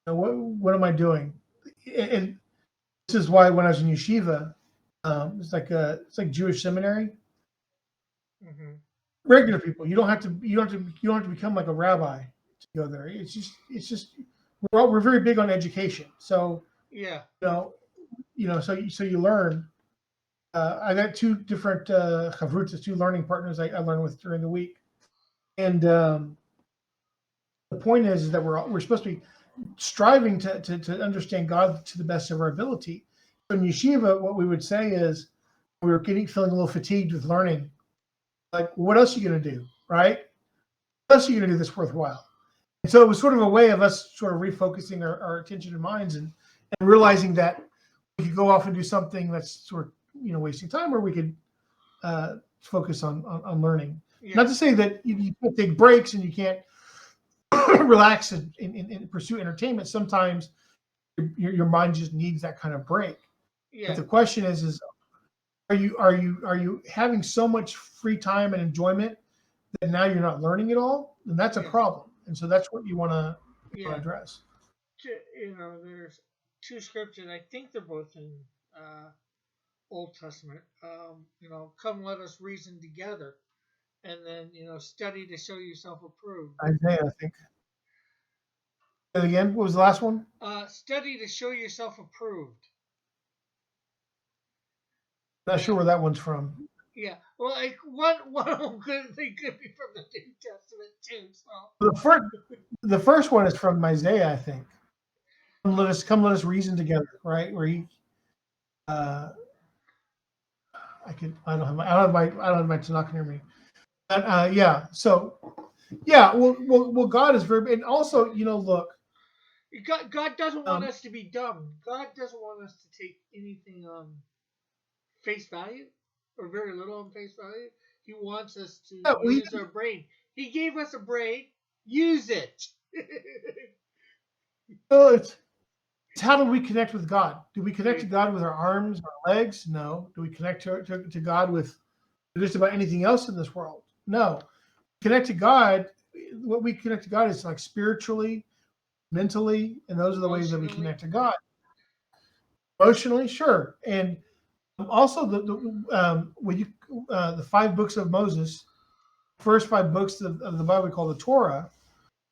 what am I doing? And this is why when I was in yeshiva, it's like Jewish seminary. Hmm. Regular people, you don't have to become like a rabbi to go there. It's just we're very big on education. So Yeah. so you learn. I got two different chavrutas, two learning partners I learn with during the week, and the point is that we're supposed to be striving to understand God to the best of our ability. So in yeshiva, what we would say is we were feeling a little fatigued with learning. Like, what else are you going to do, right? What else are you going to do that's worthwhile? And so it was sort of a way of us sort of refocusing our attention and minds and realizing that we could go off and do something that's sort of wasting time, or we could focus on learning. Yeah. Not to say that you can't take breaks and you can't relax and pursue entertainment. Sometimes your mind just needs that kind of break. Yeah. But the question is are you having so much free time and enjoyment that now you're not learning at all? And that's a problem. And so that's what you want to address. There's two scriptures. I think they're both in Old Testament. Come, let us reason together, and then study to show yourself approved. Isaiah, I think. Again, what was the last one? Study to show yourself approved. Not sure where that one's from. Yeah, well, like one of them could be from the New Testament too. So the first one is from Isaiah, I think. Let us reason together, right? Where he, I don't have my Tanakh near me, but yeah. So yeah, well, God is very, and also look. God doesn't want us to be dumb. God doesn't want us to take anything on face value, or very little on face value. He wants us to use our brain. He gave us a brain. Use it. It's how do we connect with God? Do we connect to God with our arms, our legs? No. Do we connect to God with just about anything else in this world? No. Connect to God. What we connect to God is like spiritually, mentally, and those are the ways that we connect to God. Emotionally, sure, and also the 5 books of Moses, first 5 books of the Bible we call the Torah.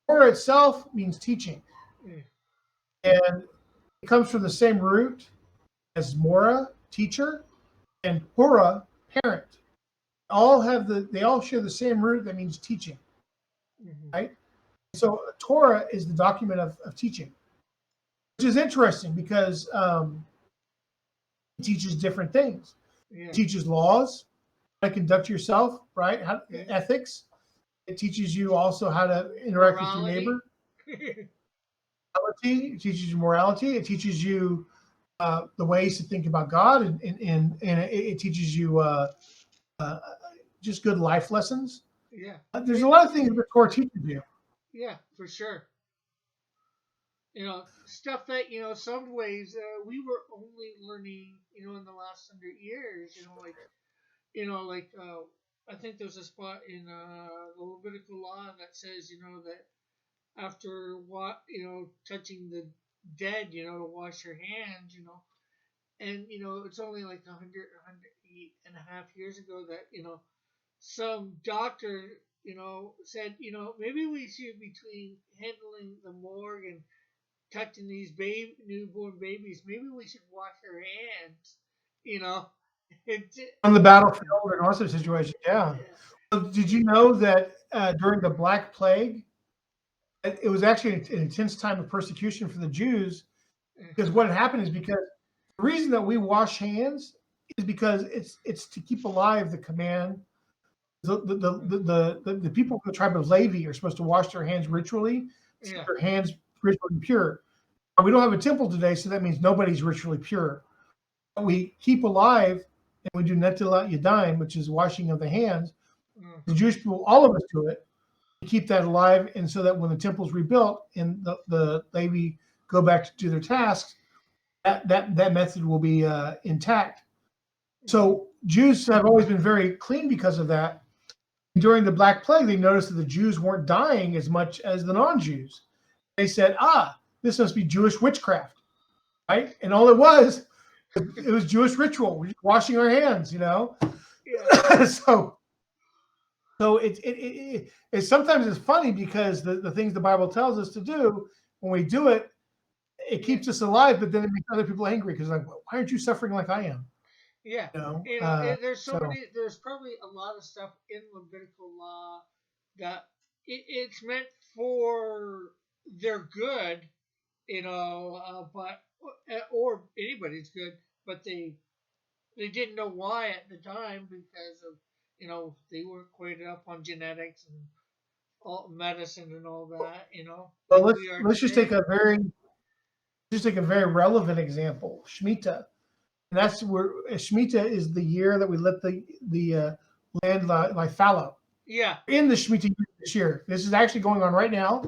Torah itself means teaching, and it comes from the same root as Mora, teacher, and Hora, parent. They all share the same root that means teaching, right? So Torah is the document of teaching, which is interesting because it teaches different things. It teaches laws, how to conduct yourself, right? Ethics. It teaches you also how to interact with your neighbor. It teaches you morality. It teaches you the ways to think about God, and it teaches you just good life lessons. Yeah. There's a lot of things that Torah teaches you. Yeah, for sure. Stuff that some ways we were only learning in the last 100 years. I think there's a spot in the Levitical law that says that after touching the dead, to wash your hands, and it's only like 100 and a half years ago that some doctor said maybe we should, between handling the morgue and touching these newborn babies, maybe we should wash our hands. On the battlefield and also situations, yeah. Did you know that during the Black Plague, it was actually an intense time of persecution for the Jews? Because what had happened is because the reason that we wash hands is because it's to keep alive the command. The people from the tribe of Levi are supposed to wash their hands ritually, to keep their hands ritually pure. We don't have a temple today, so that means nobody's ritually pure. But we keep alive, and we do netilat yadayim, which is washing of the hands. The Jewish people, all of us do it, to keep that alive, and so that when the temple's rebuilt and the Levi go back to do their tasks, that method will be intact. So Jews have always been very clean because of that. During the Black Plague, they noticed that the Jews weren't dying as much as the non-Jews. They said, this must be Jewish witchcraft, right? And all it was Jewish ritual. We're just washing our hands, Yeah. so it's sometimes it's funny because the things the Bible tells us to do, when we do it, it keeps us alive, but then it makes other people angry because like, why aren't you suffering like I am? Yeah. There's there's probably a lot of stuff in Levitical law that it's meant for their good, but or anybody's good, but they didn't know why at the time because of they weren't quite up on genetics and all medicine and all that. Well, like let's just take a very relevant example, Shemitah. And that's where Shmita is the year that we let the land lie fallow. Yeah. In the Shemitah year this year, this is actually going on right now,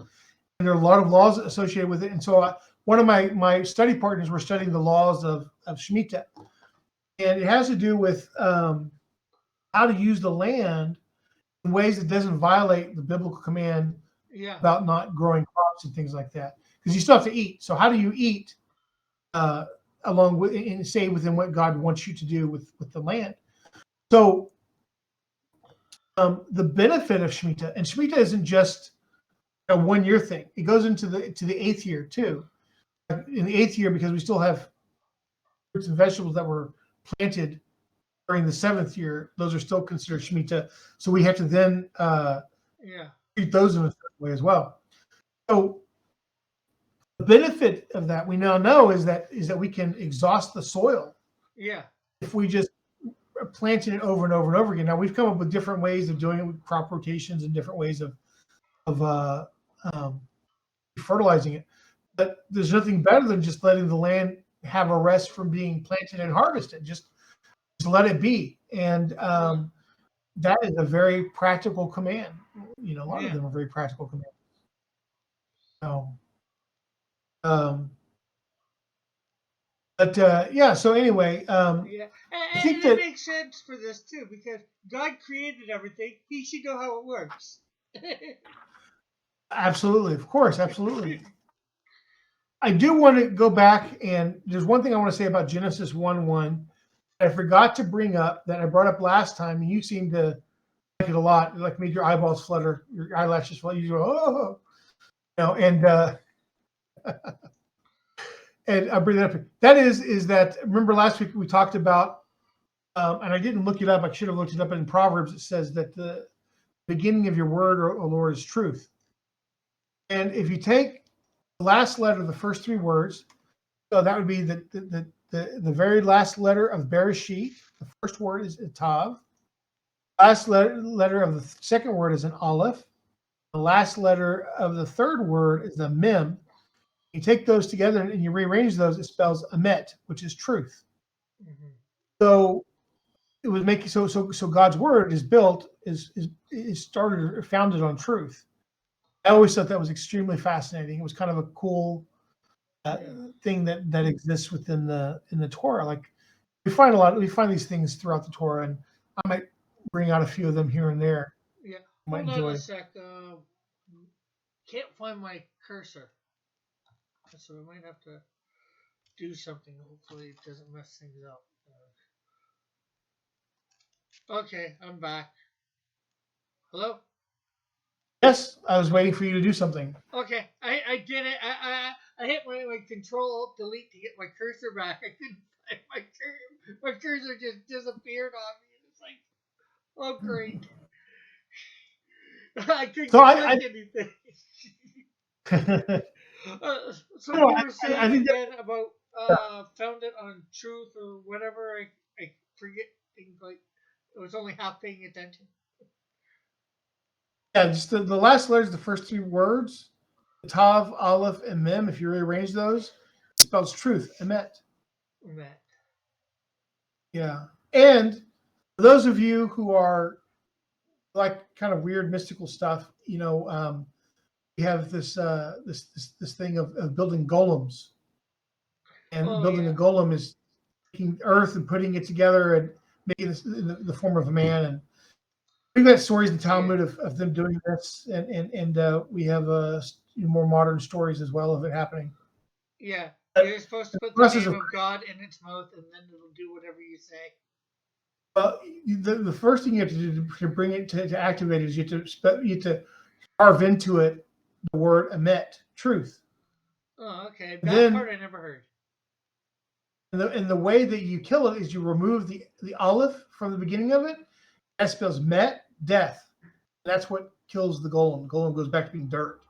and there are a lot of laws associated with it. And so, one of my study partners were studying the laws of Shemitah, and it has to do with how to use the land in ways that doesn't violate the biblical command about not growing crops and things like that, because you still have to eat. So, how do you eat? Along with and stay within what God wants you to do with the land. So the benefit of Shemitah, and Shemitah isn't just a 1 year thing. It goes into the 8th year too. In the 8th year, because we still have fruits and vegetables that were planted during the 7th year, those are still considered Shemitah. So we have to then treat those in a certain way as well. So the benefit of that we now know is that we can exhaust the soil. Yeah. If we just planting it over and over and over again. Now we've come up with different ways of doing it with crop rotations and different ways of fertilizing it. But there's nothing better than just letting the land have a rest from being planted and harvested. Just let it be. And that is a very practical command. A lot of them are very practical commands. So anyway, I think that it makes sense for this too, because God created everything. He should know how it works. Absolutely, of course, absolutely. I do want to go back, and there's one thing I want to say about Genesis 1:1 I forgot to bring up that I brought up last time, and you seem to like it a lot. It made your eyeballs flutter, your eyelashes flutter. You go, and and I'll bring that up. That is that. Remember last week we talked about, and I didn't look it up. I should have looked it up. In Proverbs, it says that the beginning of your word, O Lord, is truth. And if you take the last letter of the first 3 words, so that would be the very last letter of Bereshit. The first word is Tav. Last letter of the second word is an Aleph. The last letter of the third word is a Mem. You take those together and you rearrange those, it spells Emet, which is truth. Mm-hmm. So it would make so God's word is built is started or founded on truth. I always thought that was extremely fascinating. It was kind of a cool thing that exists within in the Torah. Like we find these things throughout the Torah, and I might bring out a few of them here and there. Yeah. Hold on a sec. Can't find my cursor, so I might have to do something. Hopefully, it doesn't mess things up. Okay, I'm back. Hello? Yes, I was waiting for you to do something. Okay, I did it. I hit my Control Delete to get my cursor back. I couldn't find my cursor. My cursor just disappeared on me. It's like, oh great. I couldn't click anything. So you were saying again about founded on truth or whatever. I forget things like I was only half paying attention. Yeah, just the last letters, the first 3 words, Tav, Aleph, and Mem. If you rearrange those, it spells truth, Emet. Emet. Yeah, and for those of you who are like kind of weird mystical stuff. We have this thing of building golems, and Oh building a yeah. golem is taking earth and putting it together and making this in the form of a man. And we've got stories in Yeah. Talmud of them doing this, and we have more modern stories as well of it happening. Yeah. Uh, You're supposed to the put the process name of of God in its mouth, and then it'll do whatever you say. the first thing you have to do to bring it to activate it is you have to carve into it the word emet, truth. Oh, okay. And That then part I never heard. and the way that you kill it is you remove the aleph from the beginning of it. That spells met, death. That's what kills the golem. The golem goes back to being dirt.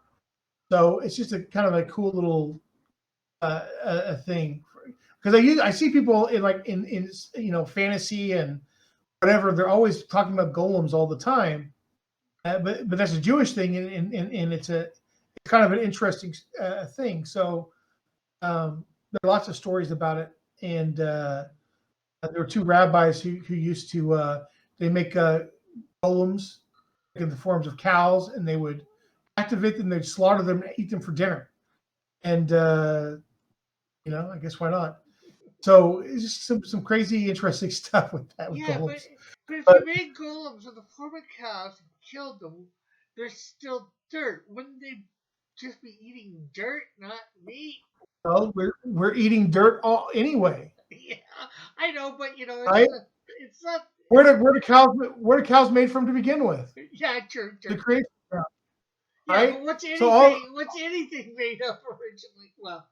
So it's just a kind of a cool little a thing. Because I see people in fantasy and whatever. They're always talking about golems all the time. But that's a Jewish thing, and it's kind of an interesting thing. So there are lots of stories about it, and there were two rabbis who used to they make golems in the forms of cows, and they would activate them, they'd slaughter them, and eat them for dinner. And I guess why not? So it's just some crazy, interesting stuff with that with Yeah, but golems. but if But you made golems in the form of cows and killed them, they're still dirt. Wouldn't they just be eating dirt, not meat? well, we're eating dirt all anyway, Yeah, I know, but right? it's not. Where the cows made from to begin with? Yeah, true, The true. creation ground, Yeah, but right? what's So all, anything? What's anything made of originally? Well,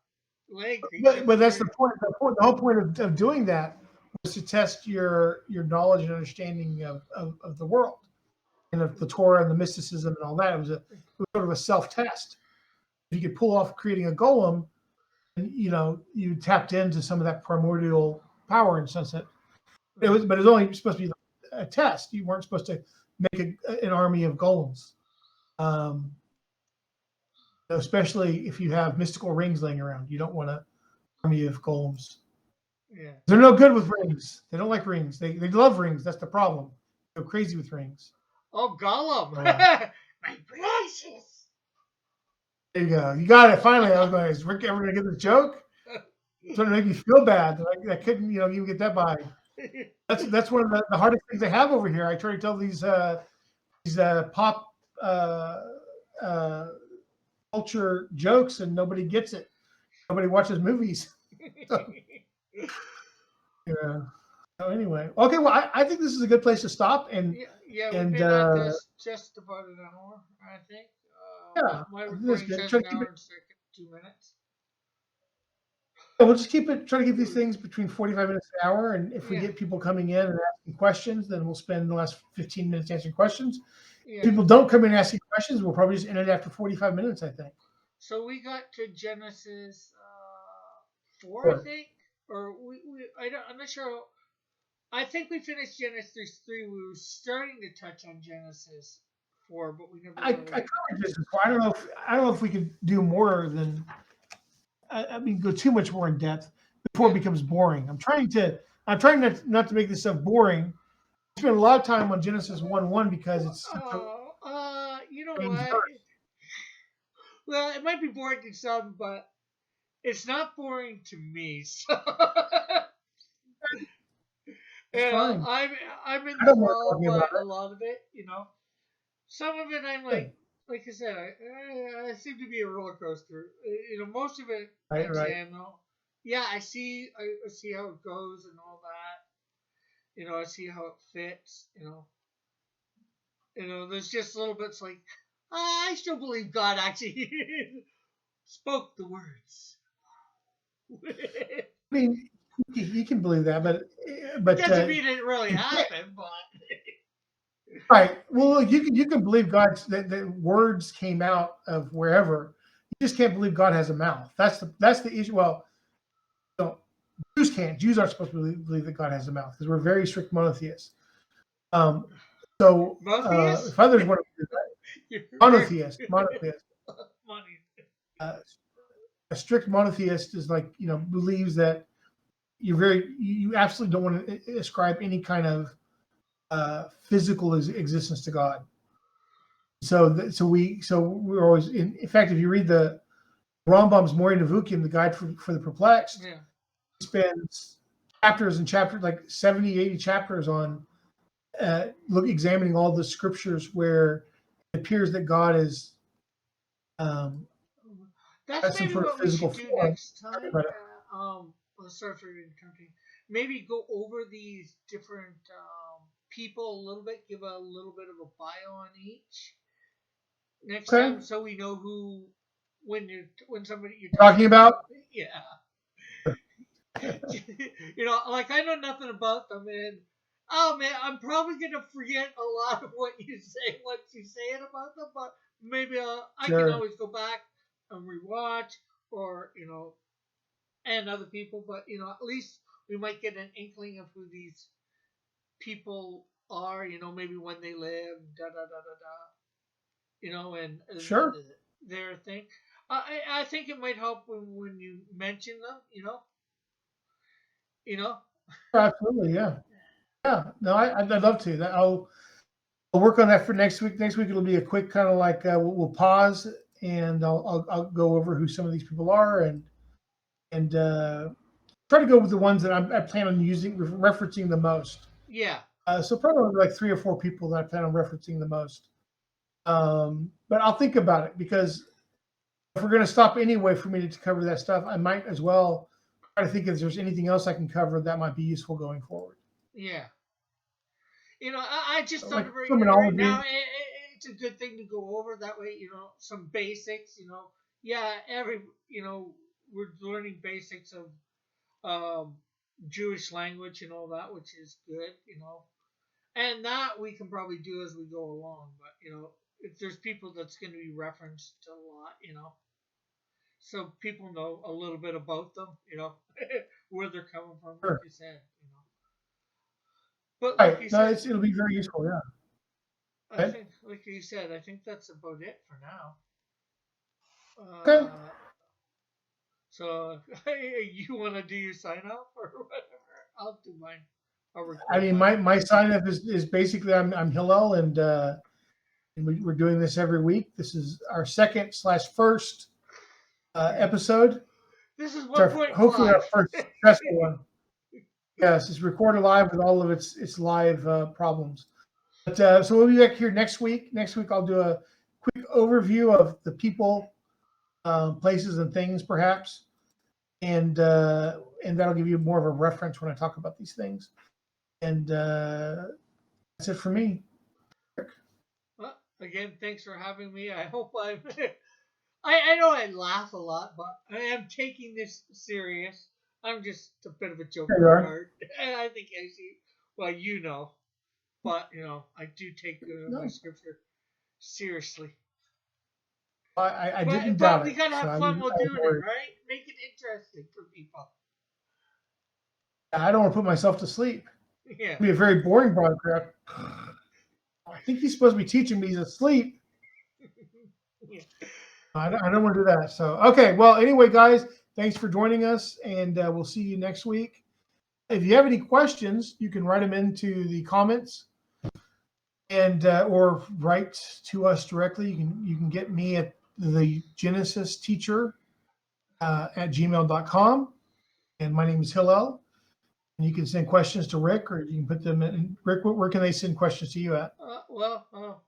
land but creatures, that's the dirt. point. The whole point of doing that was to test your knowledge and understanding of the world and of the Torah and the mysticism and all that. It was sort of a self test. If you could pull off creating a golem, and you tapped into some of that primordial power in some sense. But it was only supposed to be a test. You weren't supposed to make an army of golems, um, especially if you have mystical rings laying around. You don't want an army of golems. Yeah. They're no good with rings. They don't like rings. They love rings. That's the problem. They're crazy with rings. Oh, Gollum, So, my precious. there you go. You got it. Finally, I was going, is Rick ever going to get this joke? It's going to make me feel bad that I couldn't, even get that by. That's one of the hardest things I have over here. I try to tell these pop culture jokes, and nobody gets it. Nobody watches movies. Yeah. So anyway, okay. Well, I think this is a good place to stop, and Yeah, we've and been at this just about an hour, I think. yeah, My I think that's recording good. says Try an to keep hour it. and 2 minutes. We'll just try to keep these things between 45 minutes and an hour, and if we Yeah, get people coming in and asking questions, then we'll spend the last 15 minutes answering questions. If yeah. people don't come in asking questions, we'll probably just end it after 45 minutes, I think. So we got to Genesis 4, I Or think, or I'm not sure. I think we finished Genesis 3. We were starting to touch on Genesis 4, but we never I really. covered this before. I don't know if we could do more than go too much more in depth before it becomes boring. I'm trying not to make this stuff boring. I spent a lot of time on Genesis 1:1 because it's such a You know strange what? verse. Well, it might be boring to some, but it's not boring to me. So, It's fine. I'm I don't mind enthralled talking by about a it. lot of it. Some of it I'm Good. like I said, I seem to be a roller coaster. Most of it I Right. can. Yeah, I see how it goes and all that. I see how it fits. There's just little bits like I still believe God actually spoke the words. It I mean, you can believe that, but doesn't mean it really you can't. happened, but Right. Well, you can believe that words came out of wherever. You just can't believe God has a mouth. That's the issue. Well, no, Jews can't. Jews aren't supposed to believe that God has a mouth because we're very strict monotheists. Um, so Motheus, if others want to do that, you're very monotheist. money. Uh, a strict monotheist is believes that you absolutely don't want to ascribe any kind of physical existence to God. So we're always in fact, if you read the Rambam's Mori Nevukim, the guide for the perplexed, Yeah. he spends chapters and chapters, like 70, 80 chapters on examining all the scriptures where it appears that God is That's some maybe sort of what we physical should do form. next time. Sorry for interrupting. Maybe go over these different people a little bit, give a little bit of a bio on each next Okay. time, so we know who when somebody you're Talking about? Yeah. Like I know nothing about them, and oh man, I'm probably gonna forget a lot of what you say once you say it about them. But maybe I can Sure. always go back and rewatch, or and other people. But at least we might get an inkling of who these people are. Maybe when they live, da da da da da. And Sure. their thing. I think it might help when you mention them. Absolutely, yeah. Yeah. No, I'd love to. I'll work on that for next week. Next week it'll be a quick kind of like we'll pause and I'll go over who some of these people are and try to go with the ones that I plan on referencing the most. Yeah. So probably like 3 or 4 people that I plan on referencing the most. But I'll think about it, because if we're going to stop anyway for me to cover that stuff, I might as well try to think if there's anything else I can cover that might be useful going forward. Yeah. I just thought Like of right terminology. now, it's a good thing to go over that way. Some basics. Yeah, we're learning basics of Jewish language and all that, which is good. And that we can probably do as we go along. But if there's people that's going to be referenced a lot, so people know a little bit about them, where they're coming from, Sure. like you said, But Right. like you No, said, it'll be very useful. Yeah. I think, like you said, I think that's about it for now. Okay. So you want to do your sign off or whatever? I'll do mine. I'll record I mean, mine. my sign up is basically I'm Hillel, and we're doing this every week. This is our second/first episode. This is Hopefully 1.5. our first successful one. Yes, it's recorded live with all of its live problems. But so we'll be back here next week. Next week I'll do a quick overview of the people, places, and things, perhaps, and that'll give you more of a reference when I talk about these things. And that's it for me. Well, again, thanks for having me. I hope I know I laugh a lot, but I am taking this serious. I'm just a bit of a joker There you are. at heart. And I think well, but I do take my scripture seriously. I But didn't doubt we it. gotta have fun while doing it, worry. right? Make it interesting for people. I don't want to put myself to sleep. Yeah. It'll be a very boring broadcast. I think he's supposed to be teaching me. He's asleep. Yeah. I don't want to do that. So, okay. Well, anyway, guys, thanks for joining us, and we'll see you next week. If you have any questions, you can write them into the comments, and or write to us directly. You can get me at the Genesis Teacher at gmail.com, and my name is Hillel. And you can send questions to Rick, or you can put them in. Rick, where can they send questions to you at?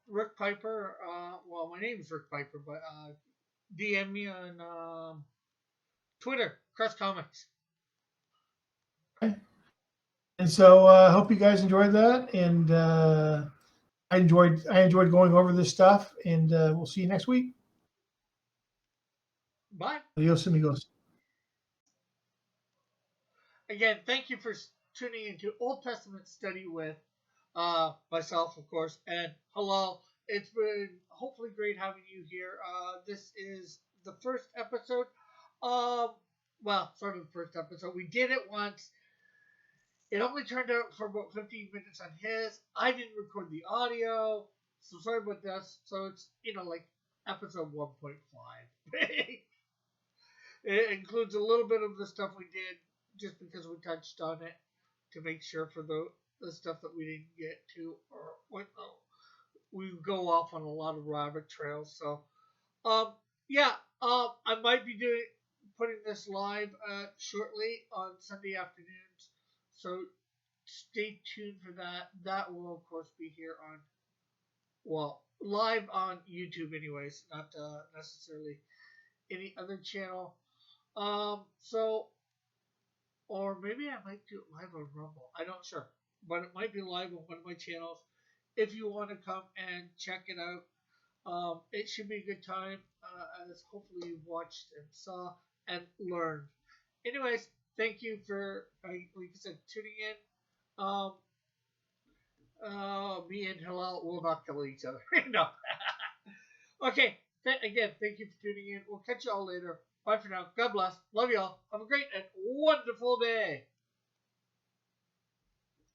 Rick Piper. Well, my name is Rick Piper, but DM me on Twitter, Crest Comics. Okay. And so I hope you guys enjoyed that, and I enjoyed going over this stuff, and we'll see you next week. Bye. Adios, amigos. Again, thank you for tuning into Old Testament study with myself, of course, and hello. It's been hopefully great having you here. This is the first episode. Sort of the first episode. We did it once. It only turned out for about 15 minutes on his. I didn't record the audio, so sorry about this. So it's like episode 1.5. It includes a little bit of the stuff we did just because we touched on it to make sure for the stuff that we didn't get to, or we go off on a lot of rabbit trails. So, yeah, I might be putting this live shortly on Sunday afternoons. So stay tuned for that. That will of course be here on, well, live on YouTube anyways, not necessarily any other channel. So, or maybe I might do it live on Rumble. I'm not sure, but it might be live on one of my channels. If you want to come and check it out, it should be a good time, as hopefully you've watched and saw and learned. Anyways, thank you for, like I said, tuning in. Me and Hillel will not kill each other. No. Okay. Again, thank you for tuning in. We'll catch you all later. Bye for now. God bless. Love you all. Have a great and wonderful day.